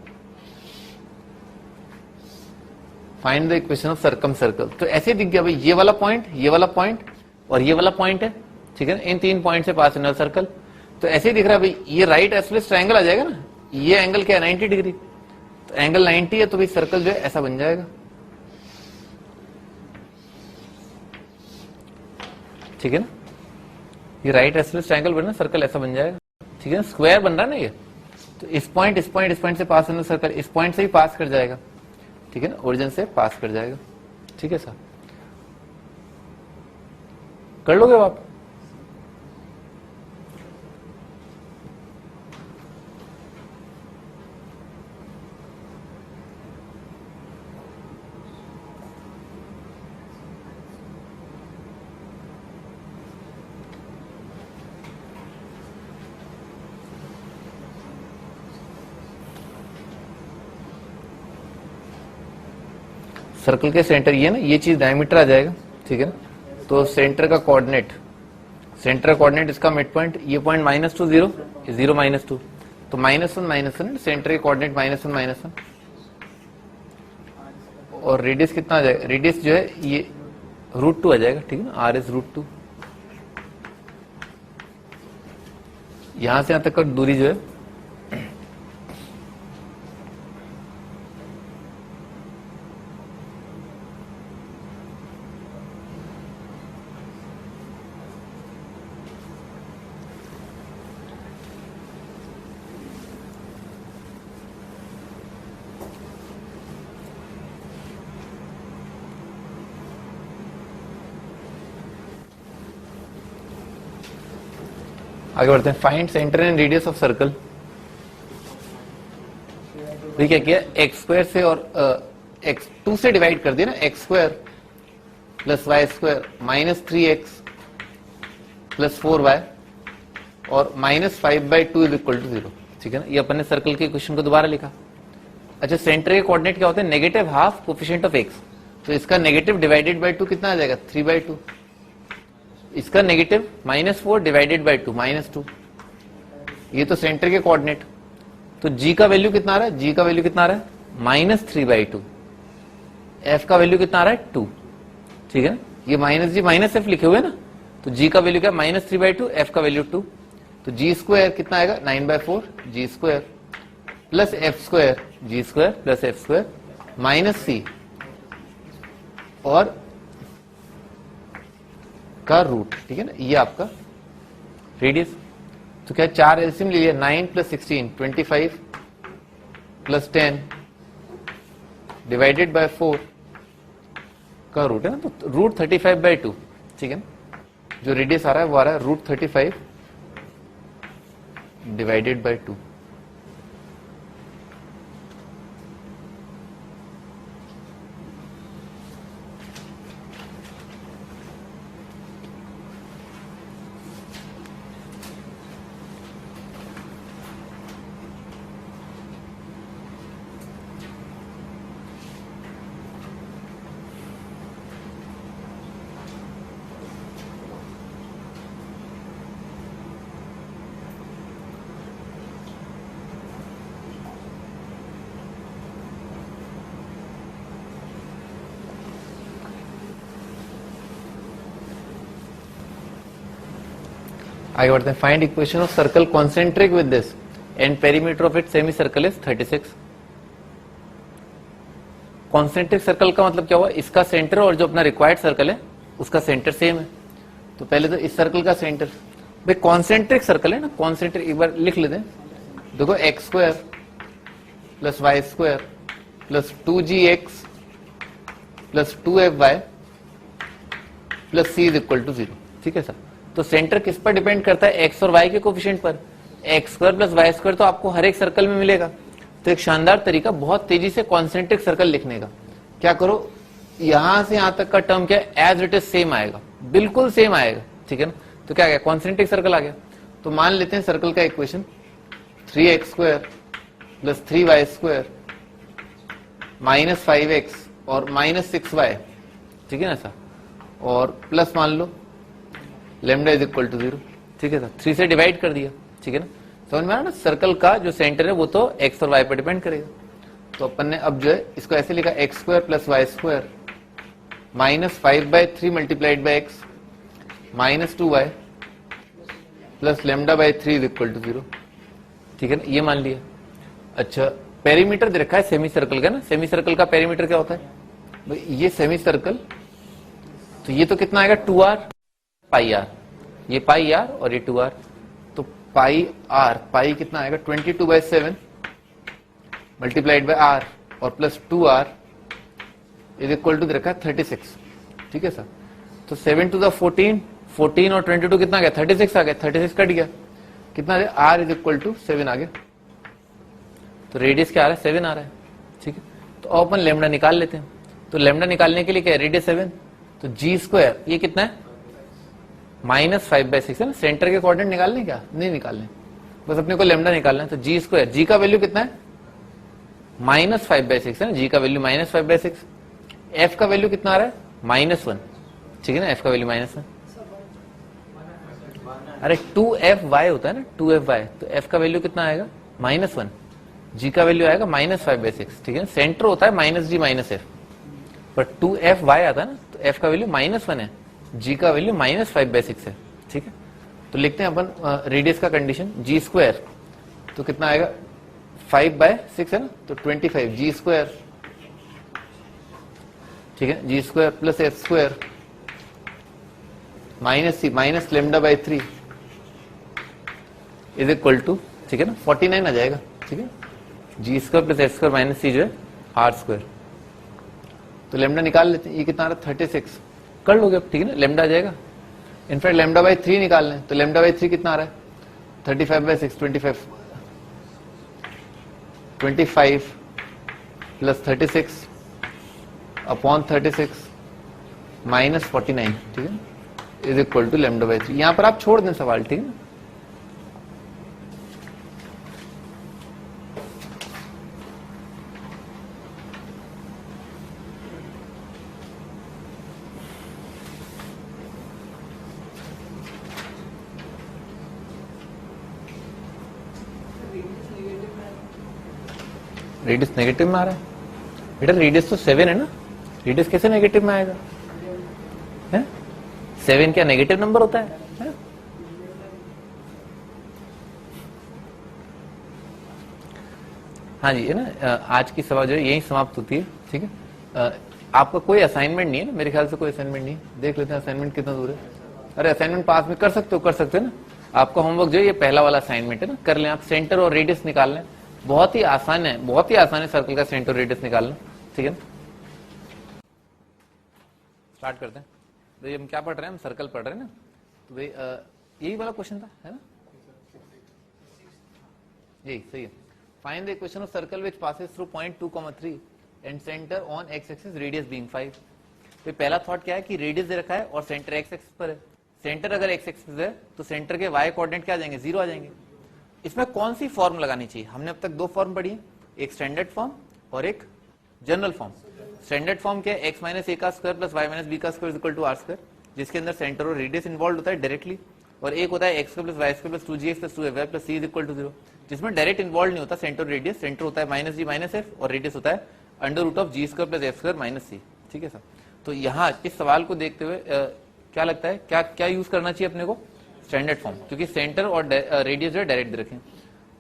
Find the equation of circum circle. तो ऐसे दिख गया भाई, ये वाला पॉइंट, ये वाला पॉइंट और ये वाला पॉइंट है, ठीक है ना, इन 3 पॉइंट से पास होने वाला सर्कल। तो ऐसे ही दिख रहा है भाई, ये राइट आइसोसेलेस ट्रायंगल आ जाएगा ना, ये एंगल क्या है 90 डिग्री, तो एंगल 90 है, तो भाई सर्कल जो है ऐसा बन जाएगा, ठीक है ना। ये राइट आइसोसेलेस ट्रायंगल बना, सर्कल ऐसा बन जाएगा, ठीक है ना, स्क्वायर बन रहा है ना ये। तो इस पॉइंट इस पॉइंट इस पॉइंट से पास होने वाला सर्कल इस पॉइंट से ही पास कर जाएगा, ठीक है ना, ओरिजिन से पास कर जाएगा, ठीक है सर। कर लोगे आप? सर्कल के सेंटर ये ना, ये चीज डायमीटर आ जाएगा, ठीक है ना। तो सेंटर का कोऑर्डिनेट, सेंटर कोऑर्डिनेट इसका मिड पॉइंट, ये पॉइंट -2 0, 0 -2, तो -1 -1, सेंटर के कोऑर्डिनेट -1 -1, और रेडियस कितना आ जाएगा, रेडियस जो है ये √2 आ जाएगा, ठीक है ना, r इज √2। यहां से यहां तक का दूरी जो है आगे बढ़ते हैं। Find centre and radius of circle. तो क्या किया, एक्स स्क्वायर से और x2 से डिवाइड कर दिया ना, X square plus Y square -3x plus 4y और -5/2 इज इक्वल टू 0, ठीक है ना। ये अपन ने सर्कल के क्वेश्चन को दोबारा लिखा। अच्छा, सेंटर के कोऑर्डिनेट क्या होते हैं, -½ कोफिशिएंट ऑफ x, तो इसका नेगेटिव डिवाइडेड बाय 2 कितना आ जाएगा, 3/2। इसका नेगेटिव -4 डिवाइडेड बाय 2 -2। ये तो सेंटर के कोऑर्डिनेट। तो g का वैल्यू कितना आ रहा है, g का वैल्यू कितना आ रहा है -3/2। f का वैल्यू कितना आ रहा है 2, ठीक है ना। ये -g -f लिखे हुए ना, तो g का वैल्यू क्या है -3/2, f का वैल्यू 2, तो g स्क्वायर कितना आएगा 9/4 g square plus f square g square plus f square -c और का रूट, ठीक है ना। ये आपका रेडियस। तो क्या 4 एलसीएम ले लिया, 9 + 16 25 + 10 डिवाइडेड बाय 4 का रूट है ना, तो √35/2, ठीक है ना। जो रेडियस आ रहा है वो आ रहा है √35 डिवाइडेड बाय 2। आगे बढ़ते हैं। Find equation of circle concentric with this and perimeter of it semi circle is 36। Concentric circle का मतलब क्या हुआ, इसका सेंटर और जो अपना रिक्वायर्ड सर्कल है उसका सेंटर सेम है। तो पहले तो इस सर्कल का सेंटर, भाई कॉन्सेंट्रिक सर्कल है ना, कॉन्सेंट्रिक एक बार लिख लेते हैं। देखो X square plus Y square plus 2gx plus 2fy plus c is equal to 0। ठीक है सर। तो सेंटर किस पर डिपेंड करता है, एक्स और वाई के कोफिशिएंट पर। X square plus Y square तो आपको हर एक सर्कल में मिलेगा। तो एक शानदार तरीका बहुत तेजी से कॉन्सेंट्रिक सर्कल लिखने का, क्या करो, यहां से यहां तक का टर्म क्या है, एज इट इज सेम आएगा, बिल्कुल सेम आएगा। ठीक है ना। तो क्या गया, कॉन्सेंट्रिक सर्कल आ गया। तो मान लेते हैं सर्कल का equation 3x square plus 3y square minus 5x और माइनस 6y, ठीक है ना सर, और प्लस मान लो लेमडा इज इक्वल टू 0। ठीक है सर, 3 से डिवाइड कर दिया। ठीक है ना, समझ में आ रहा ना, सर्कल का जो सेंटर है वो तो x और y पर डिपेंड करेगा। तो अपन ने अब जो है इसको ऐसे लिखा, X square plus Y square minus 5/3 multiplied by X minus 2y plus lambda by 3 is equal to 0। ठीक है ना, ये मान लिया। अच्छा, पेरीमीटर दे रखा है सेमी सर्कल का ना, सेमी सर्कल का पेरीमीटर क्या होता है भाई, ये सेमी सर्कल, तो ये तो कितना आएगा 2r पाई r, ये पाई r और ये 2r, तो पाई r, पाई कितना आएगा 22/7 मल्टीप्लाइड बाई r और plus 2r is equal to दे रखा है 36। ठीक है सर। तो 7 टू द 14, 14 और 22 कितना आ गया, 36 आ गया, 36 कट गया, कितना r इज इक्वल टू 7 आ गया। तो रेडियस क्या आ रहा है, 7 आ रहा है। ठीक है, तो अपन लेमडा निकाल लेते हैं। तो लेमडा निकालने के लिए क्या है, रेडियस 7, तो जी स्क्वायर ये कितना है माइनस 5/6 है ना। सेंटर के कोऑर्डिनेट निकालने, क्या नहीं निकालने, बस अपने को लेमडा निकालना है। तो जी स्क्वायर, जी का वैल्यू कितना है माइनस 5/6 है ना, जी का वैल्यू माइनस 5/6। एफ का वैल्यू कितना आ रहा है -1। ठीक है ना, एफ का वैल्यू -1, अरे 2fy होता है ना, 2fy, तो एफ का वैल्यू कितना आएगा -1, जी का वैल्यू आएगा -5/6। ठीक है, सेंटर होता है -g -f, पर 2fy आता है ना, तो एफ का वैल्यू -1 है, जी का वैल्यू -5/6 है। ठीक है, तो लिखते हैं अपन रेडियस का कंडीशन, जी स्क्वायर तो कितना आएगा 5/6 है ना, तो 25 जी स्क्वायर, ठीक है, G square plus F square minus C minus lambda by 3 is equal to, ठीक है ना, 49 आ जाएगा। ठीक है, G square plus F square minus C जो है आर स्क्वायर। तो लेमडा निकाल लेते हैं, ये कितना आ रहा है 36, कर लोगे अब। ठीक है ना, लेमडा आ जाएगा। इनफैक्ट लेमडा बाई 3 निकाल लें, तो लेमडा बाई 3 कितना आ रहा है 35/6, 25 प्लस 36 अपॉन 36 माइनस 49, ठीक है, is equal to lambda by 3। यहां पर आप छोड़ दें सवाल। ठीक है ना, रेडियस नेगेटिव में आ रहा है बेटा, रेडियस तो 7 है ना, रेडियस कैसे नेगेटिव में आएगा, है 7 क्या नेगेटिव नंबर होता है? हाँ जी, है ना, आज की सभा जो है यही समाप्त होती है। ठीक है, आपका कोई असाइनमेंट नहीं है ना, मेरे ख्याल से कोई असाइनमेंट नहीं है। देख लेते हैं असाइनमेंट कितना दूर है। अरे असाइनमेंट पास में कर सकते हो ना। आपका होमवर्क जो है ये पहला वाला असाइनमेंट है ना, कर लें आप। सेंटर और रेडियस निकाल लें, बहुत ही आसान है, बहुत ही आसान है सर्कल का सेंटर और रेडियस निकालना। ठीक है, स्टार्ट करते हैं। तो ये हम क्या पढ़ रहे हैं, हम सर्कल पढ़ रहे हैं ना। तो भाई यही वाला क्वेश्चन था, है ना, यही सही है। Find the equation of circle which passes through point 2,3 and centre on x axis, radius being 5। तो पहला थॉट क्या है कि रेडियस दे रखा है और सेंटर एक्स एक्सिस पर है। सेंटर अगर एक्स एक्सिस है तो सेंटर के वाई कोऑर्डिनेट क्या आ जाएंगे, 0 आ जाएंगे। इसमें कौन सी फॉर्म लगानी चाहिए, हमने अब तक 2 फॉर्म पढ़ी है, एक स्टैंडर्ड फॉर्म और एक जनरल फॉर्म। स्टैंडर्ड फॉर्म क्या है, x माइनस ए का square plus Y minus B का square equal to R square, जिसके अंदर सेंटर और रेडियस इन्वॉल्व होता है डायरेक्टली, और एक होता है X square plus Y square plus 2gx plus 2fy plus c is equal to 0, जिसमें डायरेक्ट इन्वॉल्व नहीं होता सेंटर और रेडियस। सेंटर होता है माइनस जी माइनस एफ और रेडियस होता है under root of G square plus F square minus C. ठीक है सर, तो यहाँ इस सवाल को देखते हुए क्या लगता है, क्या क्या यूज करना चाहिए अपने को, स्टैंडर्ड फॉर्म, क्योंकि सेंटर और रेडियस जो है डायरेक्ट दे रखें।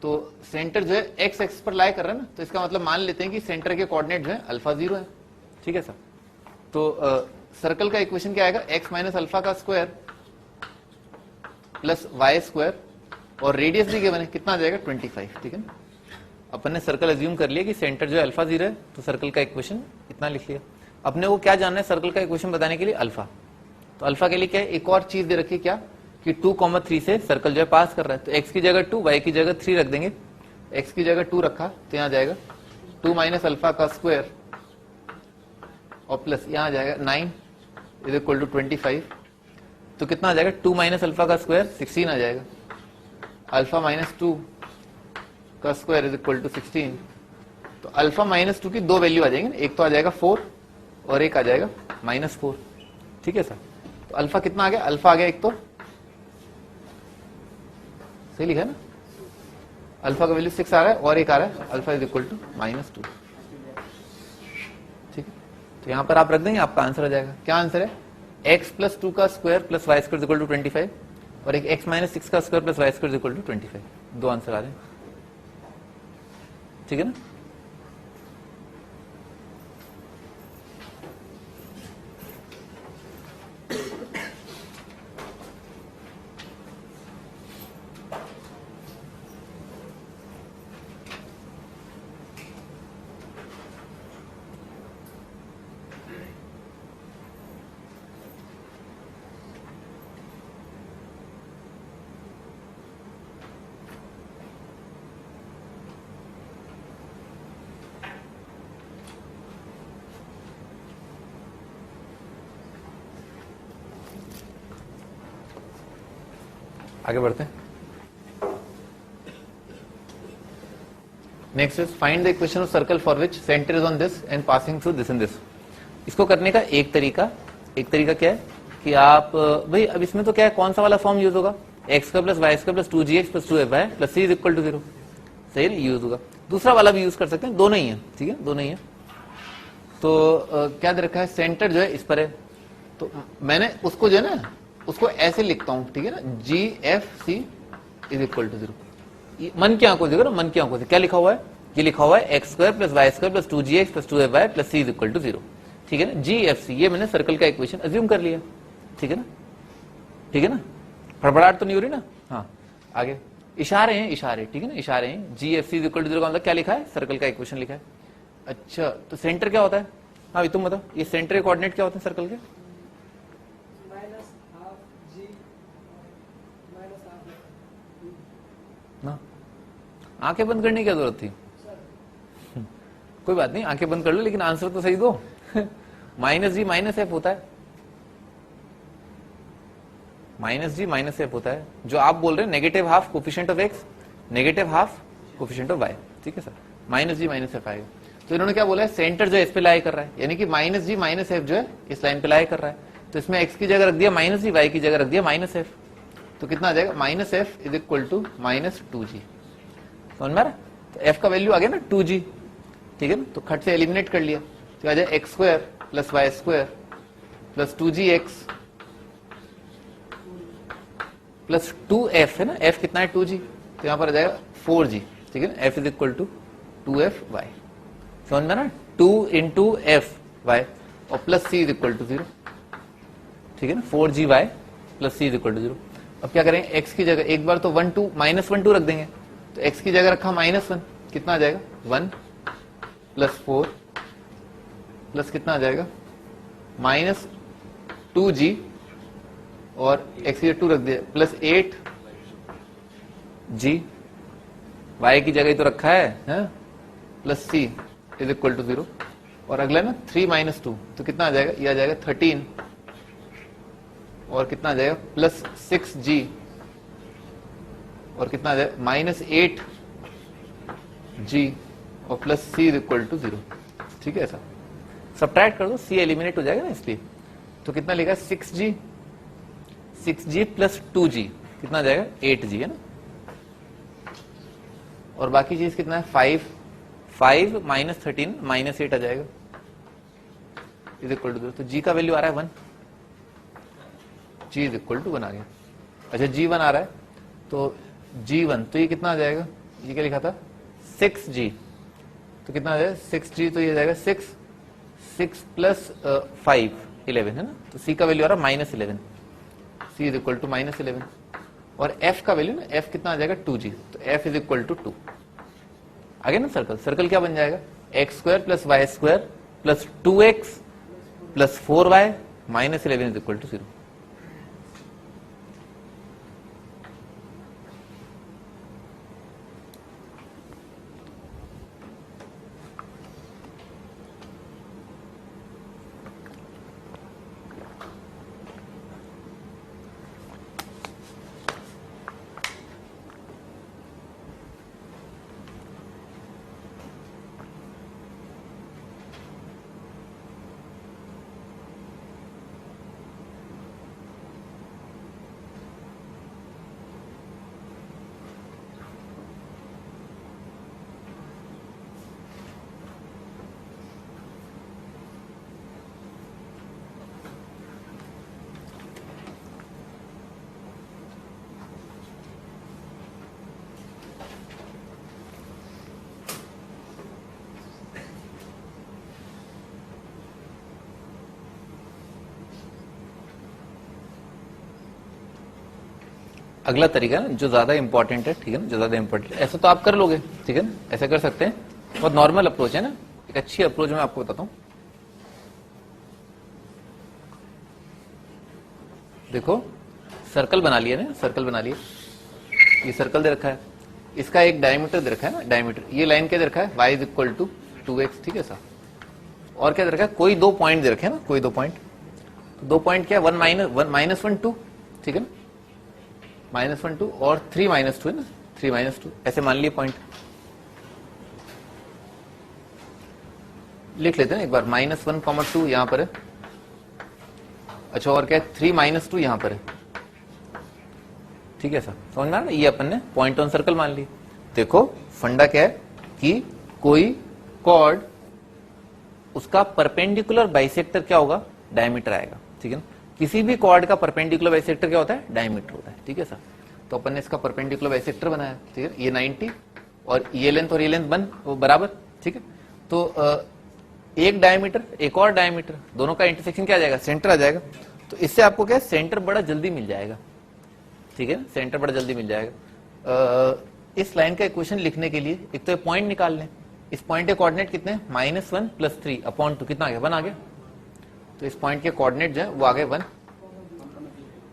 तो सेंटर जो है एक्स एक्स पर लाई कर रहा है ना, तो इसका मतलब मान लेते हैं कि सेंटर के कोऑर्डिनेट जो है अल्फा 0 है। ठीक है सर। तो सर्कल का इक्वेशन क्या आएगा, x माइनस अल्फा का स्क्वायर प्लस वाई स्क्वायर, और रेडियस भी गिवन है, कितना आ जाएगा 25, ठीक है ना। अपन ने सर्कल अज्यूम कर लिया कि सेंटर जो है अल्फा 0 है, तो सर्कल का इक्वेशन इतना लिख लिया। अपने को क्या जानना है सर्कल का इक्वेशन बताने के लिए, अल्फा। तो अल्फा के लिए क्या है, एक और चीज दे रखी है, क्या कि 2,3 से सर्कल जो है पास कर रहा है, तो x की जगह 2, y की जगह 3 रख देंगे। x की जगह 2 रखा तो यहाँ जाएगा 2 माइनस अल्फा का स्क्वायर और प्लस यहाँ आ जाएगा 9 इज इक्वल टू 25। तो कितना आ जाएगा, 2 माइनस अल्फा का स्क्वायर 16 आ जाएगा, अल्फा माइनस 2 का स्क्वायर इज इक्वल टू 16। तो अल्फा माइनस 2 की दो वैल्यू आ जाएंगे, एक तो आ जाएगा 4 और एक आ जाएगा -4, ठीक है सर। तो अल्फा कितना आ गया, अल्फा आ गया एक, तो सही लिखा है ना, अल्फा का वैल्यू 6 आ रहा है और एक आ रहा है अल्फा इज इक्वल टू -2, ठीक है। तो यहां पर आप रख देंगे, आपका आंसर आ जाएगा। क्या आंसर है, x प्लस 2 का square plus Y square equal to 25 और एक x माइनस 6 का square plus Y square equal to 25। दो आंसर आ रहे हैं, ठीक है ना। आगे बढ़ते हैं। Next is find the equation of circle for which centre is on this and passing through this and this. इसको करने का एक तरीका क्या है कि आप भाई अब इसमें तो क्या है, कौन सा वाला फॉर्म यूज होगा, x का plus Y square plus 2gx plus 2fy plus c is equal to 0, सही यूज होगा। दूसरा वाला भी यूज कर सकते हैं, दोनों ही है, ठीक है, दोनों ही है। तो क्या दे रखा है, सेंटर जो है इस पर है, तो मैंने उसको जो है ना उसको ऐसे लिखता हूं, ठीक है ना, GFC इज इक्वल टू 0। मन की आंखों से देखो ना, मन की आंखों से क्या लिखा हुआ है, ये लिखा हुआ है x square plus Y square plus 2gx plus 2fy plus c is equal to 0, ठीक है ना। GFC ये मैंने सर्कल का इक्वेशन अज्यूम कर लिया, ठीक है ना, ठीक है ना, फड़फड़ाहट तो नहीं हो रही ना। हाँ आगे इशारे हैं, इशारे, ठीक है ना, इशारे हैं। GFC इज इक्वल टू 0 का मतलब क्या लिखा है, सर्कल का इक्वेशन लिखा है। अच्छा तो सेंटर क्या होता है, हाँ तुम बताओ, ये सेंटर के कोऑर्डिनेट क्या होते हैं सर्कल के, ना आंखें बंद करने की क्या जरूरत थी, कोई बात नहीं, आंखें बंद कर लो लेकिन आंसर तो सही दो। -g -f होता है, -g -f होता है। जो आप बोल रहे हैं negative half coefficient of x, negative half coefficient of y, ठीक है सर, -g -f आएगा। तो इन्होंने क्या बोला है, सेंटर जो है इस पे लाई कर रहा है, यानी कि -g -f जो है इस लाइन पे लाई कर रहा है, तो इसमें x की जगह रख दिया -g, y की जगह रख दिया -f, तो कितना आ जाएगा, -f is equal to -2g। समझ में आ रहा है, तो f का वैल्यू आ गया ना 2g, ठीक है ना, तो खट से एलिमिनेट कर लिया, तो आ जाए x square plus Y square plus 2gx plus 2f है ना, f कितना है 2g, तो यहां पर आ जाएगा 4g, ठीक है ना, f is equal to 2fy। समझ में ना, 2 इंटू fy और plus c is equal to 0, ठीक है ना, 4gy plus c is equal to 0। अब क्या करेंगे, x की जगह एक बार तो 1 2 -1 2 रख देंगे, तो x की जगह रखा -1, कितना आ जाएगा 1 प्लस 4 प्लस कितना आ जाएगा -2g और x की जगह 2 रख दिया प्लस 8g, y की जगह ही तो रखा है plus c is equal to 0, और अगला ना 3 -2, तो कितना आ जाएगा, ये आ जाएगा 13 और कितना आ जाएगा प्लस 6g और कितना आ जाएगा -8g और plus c is equal to 0, ठीक है। ऐसा सब्ट्रैक्ट कर दो, c एलिमिनेट हो जाएगा ना इसलिए, तो कितना लिखा 6g प्लस 2g, कितना आ जाएगा 8g है ना, और बाकी चीज कितना है 5 -13 -8 आ जाएगा इज इक्वल टू 0, तो g का वैल्यू आ रहा है 1, g इज इक्वल टू 1 आ गया। अच्छा g1 आ रहा है, तो g1 तो ये कितना आ जाएगा, ये क्या लिखा था 6g, तो कितना आ जाएगा 6g, तो ये आ जाएगा 6 6 प्लस 5 11 है ना, तो सी का वैल्यू आ रहा है -11, सी इज इक्वल टू -11, और एफ का वैल्यू ना, एफ कितना आ जाएगा 2g, तो एफ इज इक्वल टू 2। आगे ना सर्कल, सर्कल क्या बन जाएगा, X square plus Y square plus 2x plus 4y -11 is equal to 0। अगला तरीका ना जो ज्यादा इंपॉर्टेंट है, ठीक है ना, जो ज्यादा इंपॉर्टेंट है, ऐसा तो आप कर लोगे, ठीक है ना, ऐसा कर सकते हैं, बहुत नॉर्मल अप्रोच है ना, एक अच्छी अप्रोच मैं आपको बताता हूं। देखो सर्कल बना लिया ना, सर्कल बना लिया, ये सर्कल दे रखा है, इसका एक डायमीटर दे रखा है ना, डायमीटर, ये लाइन क्या दे रखा है, y is equal to 2x, ठीक है सर, और क्या दे रखा है, कोई दो पॉइंट दे रखे हैं ना, कोई दो पॉइंट, तो दो पॉइंट क्या है, 1 -1 2, ठीक है ना, -1 2 और 3 -2 है ना, 3 -2 ऐसे मान लिए पॉइंट, लिख लेते हैं एक बार, -1, 2 यहां पर है, अच्छा, और क्या है, 3 -2 यहां पर है, ठीक है सर, समझ में आ रहा है, ये अपन ने पॉइंट ऑन सर्कल मान ली। देखो फंडा क्या है कि कोई कॉर्ड, उसका परपेंडिकुलर बाइसेक्टर क्या होगा, डायमीटर आएगा, ठीक है ना, किसी भी कॉर्ड का परपेंडिकुलर बाइसेक्टर क्या होता है, डायमीटर होता है, ठीक है सर, तो अपन ने इसका परपेंडिकुलर बाइसेक्टर बनाया, ठीक है, ये 90 और ये लेंथ और ये लेंथ बराबर, ठीक है, तो एक डायमीटर एक और डायमीटर, दोनों का इंटरसेक्शन क्या आ जाएगा, सेंटर आ जाएगा, तो इससे आपको क्या है, सेंटर बड़ा जल्दी मिल जाएगा, ठीक है, सेंटर बड़ा जल्दी मिल जाएगा। इस लाइन का इक्वेशन लिखने के लिए एक तो ये पॉइंट निकाल लें, इस पॉइंट के कोऑर्डिनेट कितने, -1 + 3 अपॉन 2, कितना आ गया, 1 आ गया, तो इस पॉइंट के कोऑर्डिनेट जो है वो आ गए 1,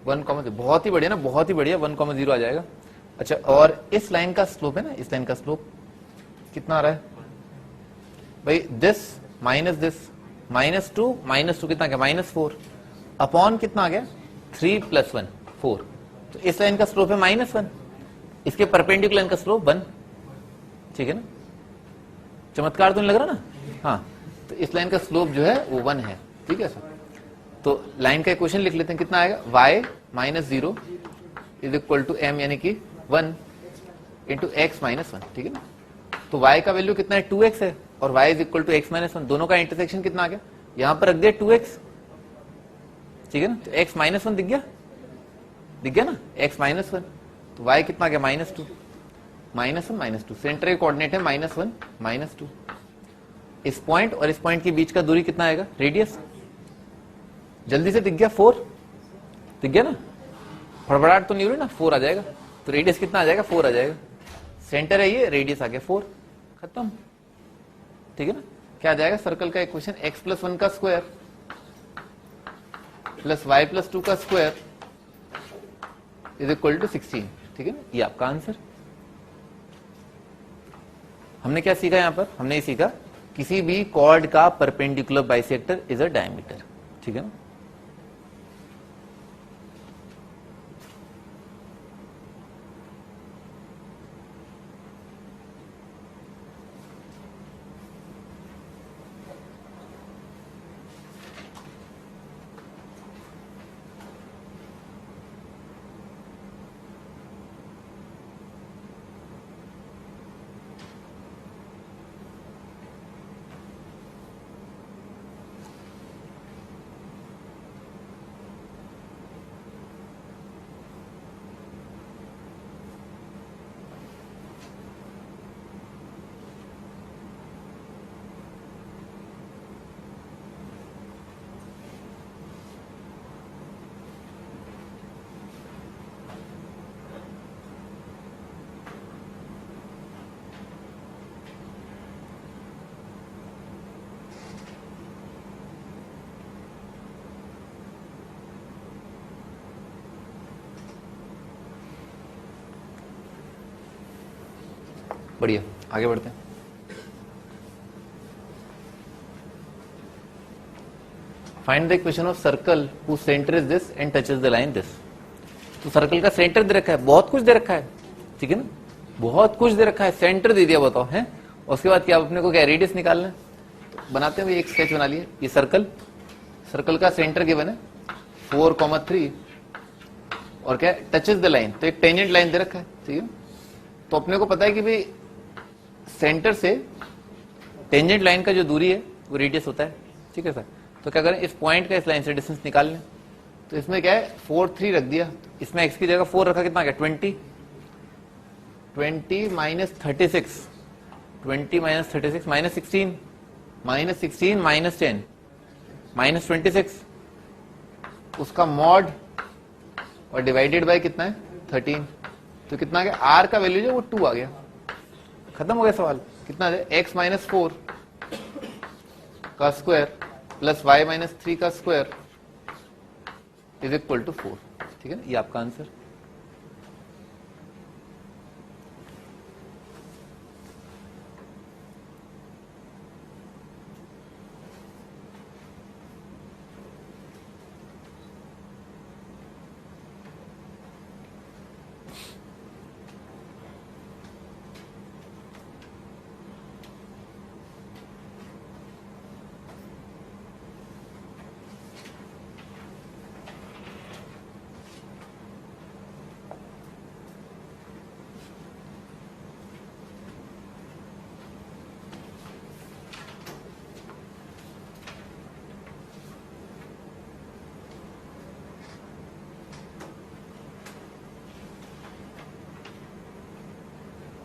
1, बहुत ही बढ़िया ना, बहुत ही बढ़िया, 1, 0 आ जाएगा। अच्छा, और इस लाइन का स्लोप है ना, इस लाइन का स्लोप कितना आ रहा है भाई, दिस माइनस दिस, -2 कितना आ गया, -4 अपॉन कितना आ गया, 3 + 1 4, तो इस लाइन का स्लोप है -1, इसके परपेंडिकुलर लाइन का स्लोप 1, ठीक है ना, चमत्कार तो नहीं लग रहा ना, हाँ, तो इस लाइन का स्लोप जो है वो 1 है, ठीक है सर, तो लाइन का इक्वेशन लिख लेते हैं, कितना आएगा, y -0 is equal to m, यानी कि 1 इंटू x -1, ठीक है ना, तो y का वैल्यू कितना है, 2x है, और y is equal to x -1, दोनों का इंटरसेक्शन कितना आ गया, यहां पर रख दिया 2x, ठीक है ना, तो x -1 दिख गया, दिख गया ना, x -1, तो y कितना आ गया, -2, -1 -2, सेंटर के कोऑर्डिनेट है -1 -2, इस पॉइंट और इस पॉइंट के बीच का दूरी कितना आएगा, रेडियस, जल्दी से दिख गया, 4 दिख गया ना, फड़फड़ाहट तो नहीं हो रही ना, 4 आ जाएगा, तो रेडियस कितना आ जाएगा, 4 आ जाएगा, सेंटर है ये, रेडियस आ गया 4, खत्म, ठीक है ना, क्या आ जाएगा, सर्कल का इक्वेशन x + 1 का स्क्वायर प्लस y + 2 का स्क्वायर इज इक्वल टू 16, ठीक है ना, ये आपका आंसर। हमने क्या सीखा यहां पर, हमने ये सीखा किसी भी कॉर्ड का perpendicular bisector is a diameter, ठीक है ना, बढ़िया, आगे बढ़ते हैं। Find the equation of circle who centre is this and touches the line this. तो सर्कल का सेंटर दे रखा है, बहुत कुछ दे रखा है, ठीक है ना, बहुत कुछ दे रखा है, सेंटर दे दिया, बताओ है। उसके बाद क्या अपने को क्या रेडियस निकालना है, तो बनाते हुए एक स्केच बना लिए। ये सर्कल, सर्कल का सेंटर गिवन है 4,3 और क्या टचेस द लाइन, तो एक टेंजेंट लाइन दे रखा है, ठीक है। तो अपने को पता है कि भाई सेंटर से टेंजेंट लाइन का जो दूरी है वो रेडियस होता है, ठीक है सर। तो क्या करें, इस पॉइंट का इस लाइन से डिस्टेंस निकाल लें। तो इसमें क्या है 4,3 रख दिया, इसमें x की जगह 4 रखा, कितना गया 20 minus 36, 20 minus 36 minus 16, minus 16 minus 10 minus 26, उसका मॉड और डिवाइडेड बाय कितना है 13। तो कितना आ गया, r का वैल्यू जो वो 2 आ गया, खत्म हो गया सवाल। कितना है x माइनस 4 का स्क्वायर प्लस y माइनस 3 का स्क्वायर इज इक्वल टू 4, ठीक है ना, ये आपका आंसर।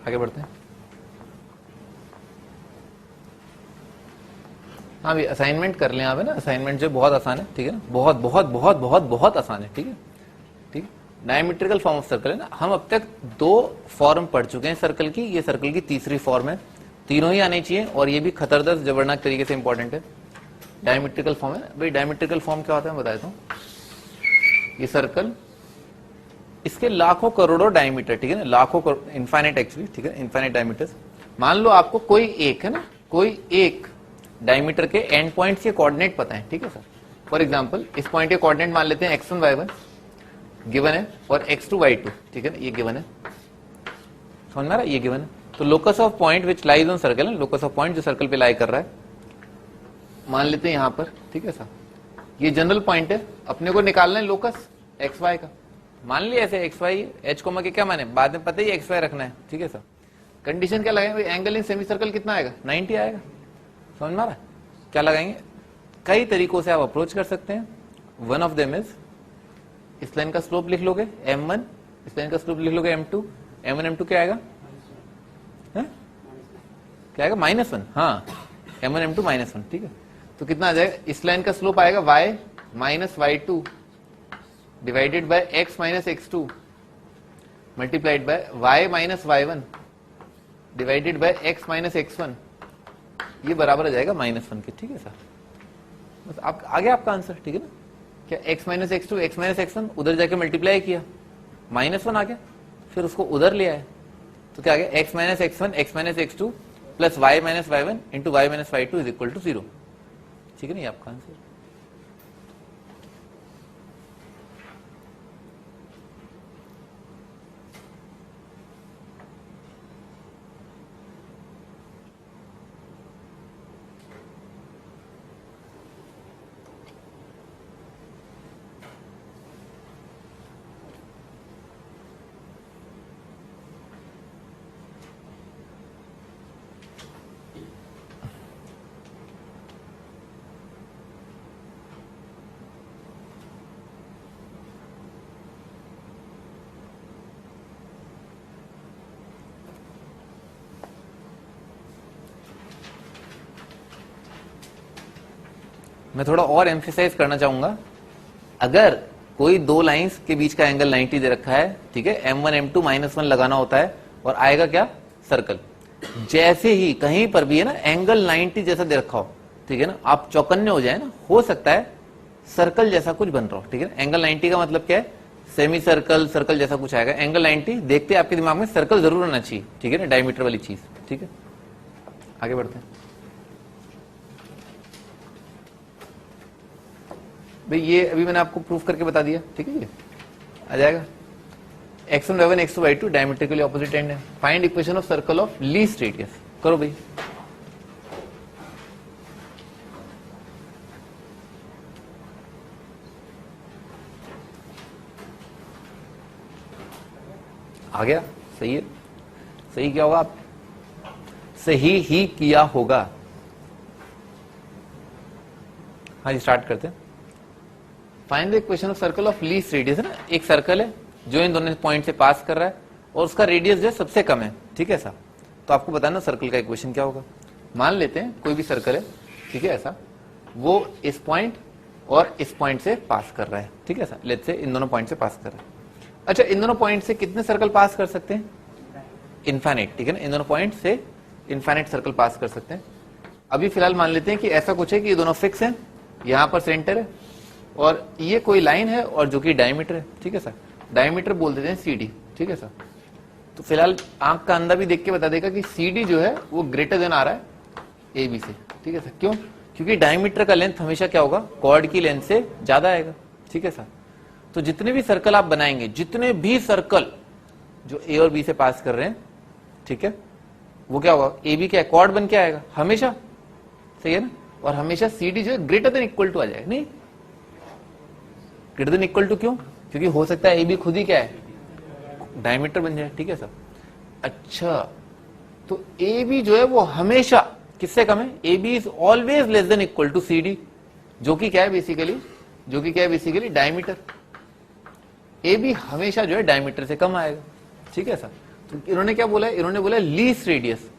आगे बढ़ते हैं। हाँ भी असाइनमेंट कर लें आप, है ना, असाइनमेंट जो बहुत आसान है, ठीक है ना, बहुत बहुत बहुत बहुत बहुत आसान है, ठीक है, ठीक है। डायमेट्रिकल फॉर्म ऑफ सर्कल है ना, हम अब तक 2 फॉर्म पढ़ चुके हैं सर्कल की, ये सर्कल की तीसरी फॉर्म है, तीनों ही आनी चाहिए और ये भी खतरदार जबरदस्त तरीके से इंपॉर्टेंट है। डायमेट्रिकल फॉर्म है भाई, डायमेट्रिकल फॉर्म क्या होता है मैं बता देता हूँ। ये सर्कल, इसके लाखों करोड़ों डायमीटर, ठीक है ना, लाखों करोड़, इनफाइनाइट एक्चुअली, ठीक है, इनफाइनाइट डायमीटर्स। मान लो आपको कोई एक, है ना, कोई एक डायमीटर के एंड पॉइंट्स के कोऑर्डिनेट पता है, ठीक है सर। फॉर एग्जांपल इस पॉइंट के कोऑर्डिनेट मान लेते हैं x1 y1 गिवन है और x2 y2, ठीक है ना, ये गिवन है, समझ में आ रहा है, ये गिवन है। तो locus of point which lies on circle, locus of point जो सर्कल पे लाई कर रहा है, मान लेते हैं यहां पर, ठीक है सर। ये जनरल पॉइंट है, अपने को निकालना है लोकस एक्स वाई का। मान लिया ऐसे एक्स वाई एच कोमा के क्या माने, बाद में पता ही एक्स वाई रखना है, ठीक है सर। कंडीशन क्या लगाएंगे, एंगल इन सेमी सर्कल कितना आएगा 90 आएगा, समझ में आ रहा है। क्या लगाएंगे, कई तरीकों से आप अप्रोच कर सकते हैं। वन ऑफ देम इज, इस लाइन का स्लोप लिख लोगे m1, इस लाइन का स्लोप लिख लोगे m2, m1 m2 क्या आएगा, क्या आएगा -1, हाँ m1 m2 -1, ठीक है। तो कितना आ जाएगा, इस लाइन का स्लोप आएगा y minus y2 divided by x minus x2 multiplied by y minus y1 divided by x minus x1, ये बराबर आ जाएगा -1 के, ठीक है सर। बस आप आ गया आपका आंसर, ठीक है ना। क्या x minus x2 x minus x1 उधर जाके मल्टीप्लाई किया, -1 आ गया, फिर उसको उधर ले आए, तो क्या आ गया x minus x1 x minus x2 plus y minus y1 into y minus y2 is equal to 0, ठीक है ना, ये आपका आंसर। मैं थोड़ा और एम्फेसाइज करना चाहूंगा, अगर कोई दो लाइंस के बीच का एंगल 90 दे रखा है, ठीक है, m1 m2 -1 लगाना होता है और आएगा क्या, सर्कल। जैसे ही कहीं पर भी है ना एंगल 90 जैसा दे रखा हो, ठीक है ना, आप चौकन्ने हो जाए ना, हो सकता है सर्कल जैसा कुछ बन रहा हो, ठीक है। एंगल 90 का मतलब क्या है, सेमी सर्कल, सर्कल जैसा कुछ आएगा। एंगल 90 देखते आपके दिमाग में सर्कल जरूर होना चाहिए, ठीक है ना, डायमीटर वाली चीज, ठीक है। आगे बढ़ते हैं भाई, ये अभी मैंने आपको प्रूफ करके बता दिया, ठीक है। ये आ जाएगा x1 y1 x2 y2 diametrically opposite end है। Find equation of circle of least radius. करो भाई। आ गया, सही है। सही क्या होगा, आप सही ही किया होगा। हाँ जी, स्टार्ट करते हैं। Find the equation of circle of least radius है ना, एक सर्कल है जो इन दोनों पॉइंट से पास कर रहा है और उसका रेडियस जो है सबसे कम है, ठीक है ऐसा। तो आपको बताना सर्कल का इक्वेशन क्या होगा। मान लेते हैं कोई भी सर्कल है, ठीक है ऐसा, वो इस पॉइंट और इस पॉइंट से पास कर रहा है, ठीक है ऐसा। लेट्स से इन दोनों पॉइंट से पास कर रहा है। अच्छा, इन दोनों पॉइंट से कितने सर्कल पास कर सकते हैं? इनफाइनाइट, ठीक है ना। इन दोनों पॉइंट से इनफाइनाइट सर्कल पास कर सकते हैं। अभी फिलहाल मान लेते हैं कि ऐसा कुछ है कि ये दोनों फिक्स हैं, यहां पर सेंटर है और ये कोई लाइन है और जो कि डायमीटर है, ठीक है सर। डायमीटर बोल देते हैं CD, ठीक है सर। तो फिलहाल आंख का अंधा भी देख के बता देगा कि CD जो है वो ग्रेटर देन आ रहा है AB से, ठीक है सर। क्यों? क्योंकि डायमीटर का लेंथ हमेशा क्या होगा, कॉर्ड की लेंथ से ज्यादा आएगा, ठीक है सर। तो जितने भी सर्कल आप बनाएंगे, जितने भी सर्कल जो A और B से पास कर रहे हैं, ठीक है, वो क्या होगा, AB क्या है, कॉर्ड बन के आएगा हमेशा, सही है ना। और हमेशा CD जो है ग्रेटर देन इक्वल टू आ जाएगा। नहीं, ग्रेटर देन इक्वल टू क्यों? क्योंकि हो सकता है AB खुद ही क्या है, डायमीटर बन जाए, ठीक है सर। अच्छा, तो AB जो है वो हमेशा किससे कम है? AB is always less than equal to CD, जो कि क्या है बेसिकली, डायमीटर। AB हमेशा जो है डायमीटर से कम आएगा, ठीक है सर। तो इन्होंने क्या बोला है, इन्होंने बोला लीस्ट रेडियस।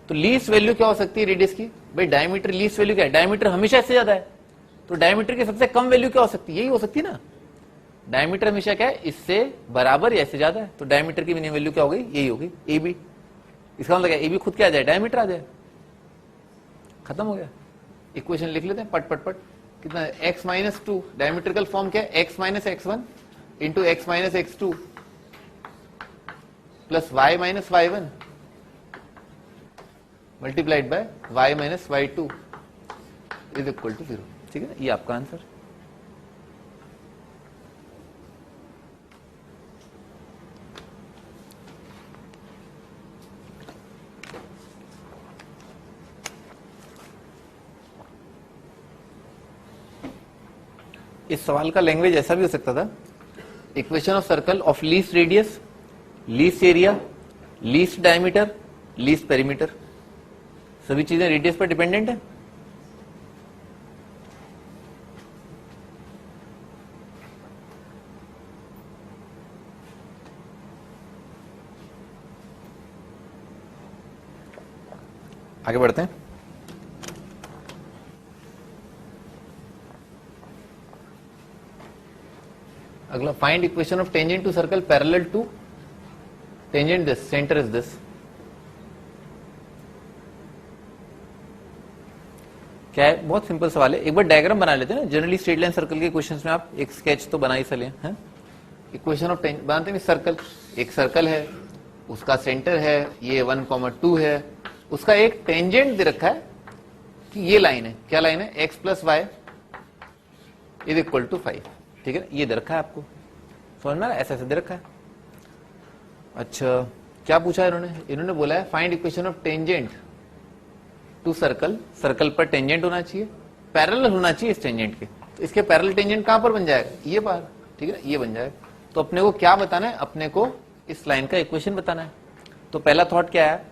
तो लीस्ट वैल्यू क्या हो सकती है रेडियस की? भाई डायमीटर लीस्ट वैल्यू क्या है? डायमीटर हमेशा इससे ज्यादा है, तो डायमीटर की सबसे कम वैल्यू क्या हो सकती है? यही हो सकती है ना। डायमीटर हमेशा क्या है, इससे बराबर या इससे ज्यादा है, तो डायमीटर की मिनिमम वैल्यू क्या हो गई, यही होगी AB। इसका मतलब AB खुद क्या आ जाए, डायमीटर आ जाए। खत्म हो गया। इक्वेशन लिख लेते हैं पट पट पट। कितना है, x-2 डायमीट्रिकल फॉर्म क्या है, x-x1 into x-x2 plus y-y1 multiplied by y-y2 is equal to 0, ठीक है ना। ये आपका आंसर। इस सवाल का लैंग्वेज ऐसा भी हो सकता था, equation of circle of least radius, least area, least diameter, least perimeter, सभी चीजें रेडियस पर डिपेंडेंट है। आगे बढ़ते हैं। अगला, find equation of tangent to circle parallel to tangent this, centre is this. क्या है, बहुत सिंपल सवाल है। एक बार डायग्राम बना लेते हैं ना, जनरली स्ट्रेट लाइन सर्कल के क्वेश्चंस में आप एक स्केच तो बना ही चले हैं। इक्वेशन ऑफ टेंजेंट बनाते हैं। सर्कल, एक सर्कल है, उसका सेंटर है, ये 1,2 है, उसका एक टेंजेंट दे रखा है कि ये लाइन है, क्या लाइन है, x plus Y is equal to 5, ठीक है। ये दे रखा है आपको, समझ में, ऐसा ऐसा दे रखा है। अच्छा, क्या पूछा है इन्होंने बोला है find equation of tangent to circle, circle पर टेंजेंट होना चाहिए, पैरेलल होना चाहिए इस टेंजेंट के। तो इसके पैरेलल टेंजेंट कहां पर बन जाएगा, ये बार, ठीक है, ये बन जाएगा। तो अपने को क्या बताना है, अपने को इस लाइन का इक्वेशन बताना है। तो पहला थॉट क्या है,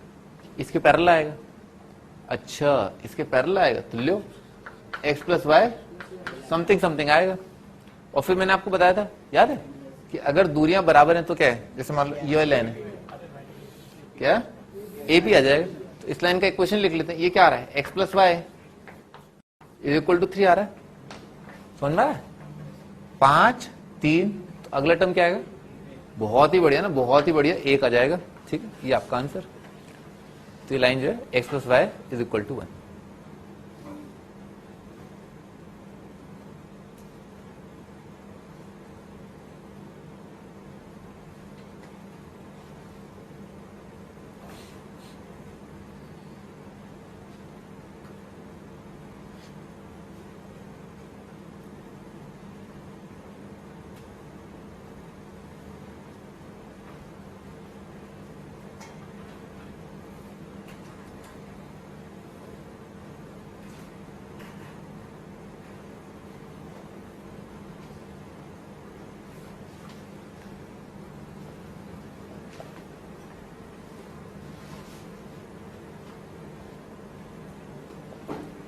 इसके पैरेलल आएगा। अच्छा, इसके पैरेलल आएगा तो लो x plus Y something something आएगा। और फिर मैंने आपको बताया था, याद है, कि अगर दूरियां बराबर हैं तो क्या है, जैसे मान लो ये लाइन है, क्या AB आ जाएगा। तो इस लाइन का इक्वेशन लिख लेते हैं। ये क्या आ रहा है, x plus Y is equal to 3 आ रहा है, समझ में आ रहा है, 5 3। तो अगला टर्म क्या आएगा, बहुत ही बढ़िया ना, बहुत ही बढ़िया, 1 आ जाएगा, ठीक है। ये आपका आंसर। तो ये लाइन जो है x plus Y is equal to 1।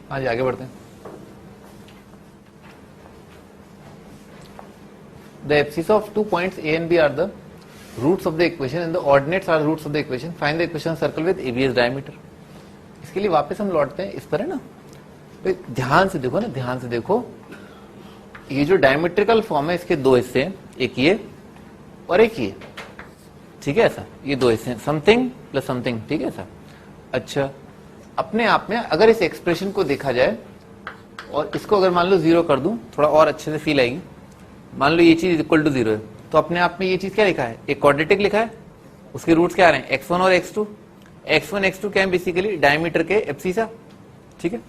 हाँ जी, आगे बढ़ते हैं। The abscissa of 2 points A and B are the roots of the equation and the ordinates are the roots of the equation. Find the equation circle with ABS diameter. इसके लिए वापस हम लौटते हैं इस पर, है ना। तो ध्यान से देखो ना, ध्यान से देखो, ये जो डायमेट्रिकल फॉर्म है इसके दो हिस्से हैं, एक ये और एक ये, ठीक है ऐसा, ये दो हिस्से हैं, समथिंग प्लस समथिंग, ठीक है ऐसा। अच्छा, अपने आप में अगर इस एक्सप्रेशन को देखा जाए और इसको अगर मान लो 0 कर दूं, थोड़ा और अच्छे से फील आएगी। मान लो ये चीज इक्वल टू 0 है, तो अपने आप में ये चीज क्या लिखा है, एक क्वाड्रेटिक लिखा है, उसके रूट्स क्या आ रहे हैं, x1 और x2। x1 x2 क्या है, बेसिकली डायमीटर के एब्सिसा, ठीक है।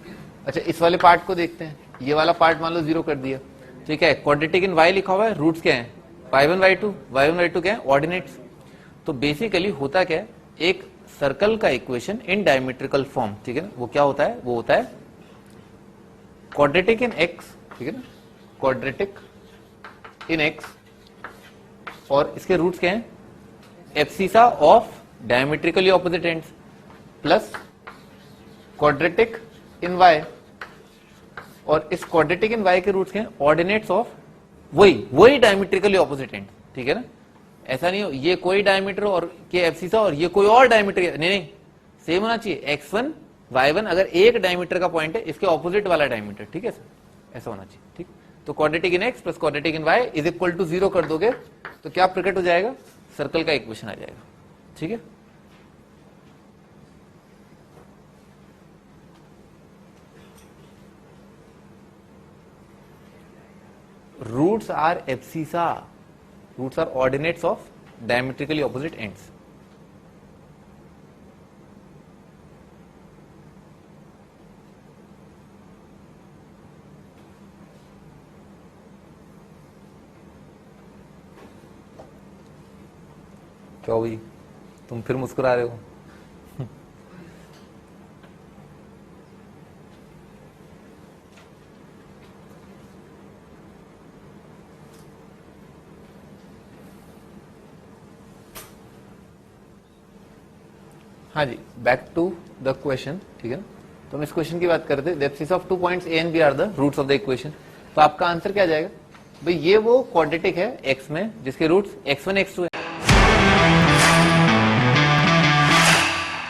अच्छा, इस वाले पार्ट को देखते हैं, ये वाला पार्ट मान लो 0 कर दिया, ठीक है। क्वाड्रेटिक इन y लिखा हुआ है, रूट्स क्या है, y1 y2 क्या है, ऑर्डिनेट्स। तो बेसिकली होता क्या है, एक सर्कल का इक्वेशन इन डायमेट्रिकल फॉर्म, ठीक है ना, वो क्या होता है, वो होता है क्वाड्रेटिक इन x, ठीक है ना, क्वाड्रेटिक इन x, और इसके रूट्स क्या हैं, abscissa of diametrically opposite ends plus quadratic in y, और इस क्वाड्रेटिक इन y के रूट्स क्या हैं, ऑर्डिनेट्स ऑफ वही डायमेट्रिकली ऑपोजिट एंड, ठीक है ना। ऐसा नहीं हो ये कोई डायमीटर और के एब्सिसा और ये कोई और डायमीटर, नहीं, सेम होना चाहिए। x1 y1 अगर एक डायमीटर का पॉइंट है, इसके ऑपोजिट वाला डायमीटर, ठीक है, ऐसा होना चाहिए, ठीक। तो quadratic in x plus quadratic in y is equal to 0 कर दोगे तो क्या प्रकट हो जाएगा, सर्कल का इक्वेशन आ जाएगा, ठीक है। Roots are abscissa, roots are ordinates of diametrically opposite ends. क्या हुई, तुम फिर मुस्कुरा रहे हो? हाँ जी, बैक टू द क्वेश्चन, ठीक है ना। तो हम इस क्वेश्चन की बात कर रहे थे, the abscissa of 2 points A and B are the roots of the equation. तो आपका आंसर क्या आ जाएगा भाई, ये वो क्वाड्रेटिक है x में जिसके रूट्स x1 x2 है।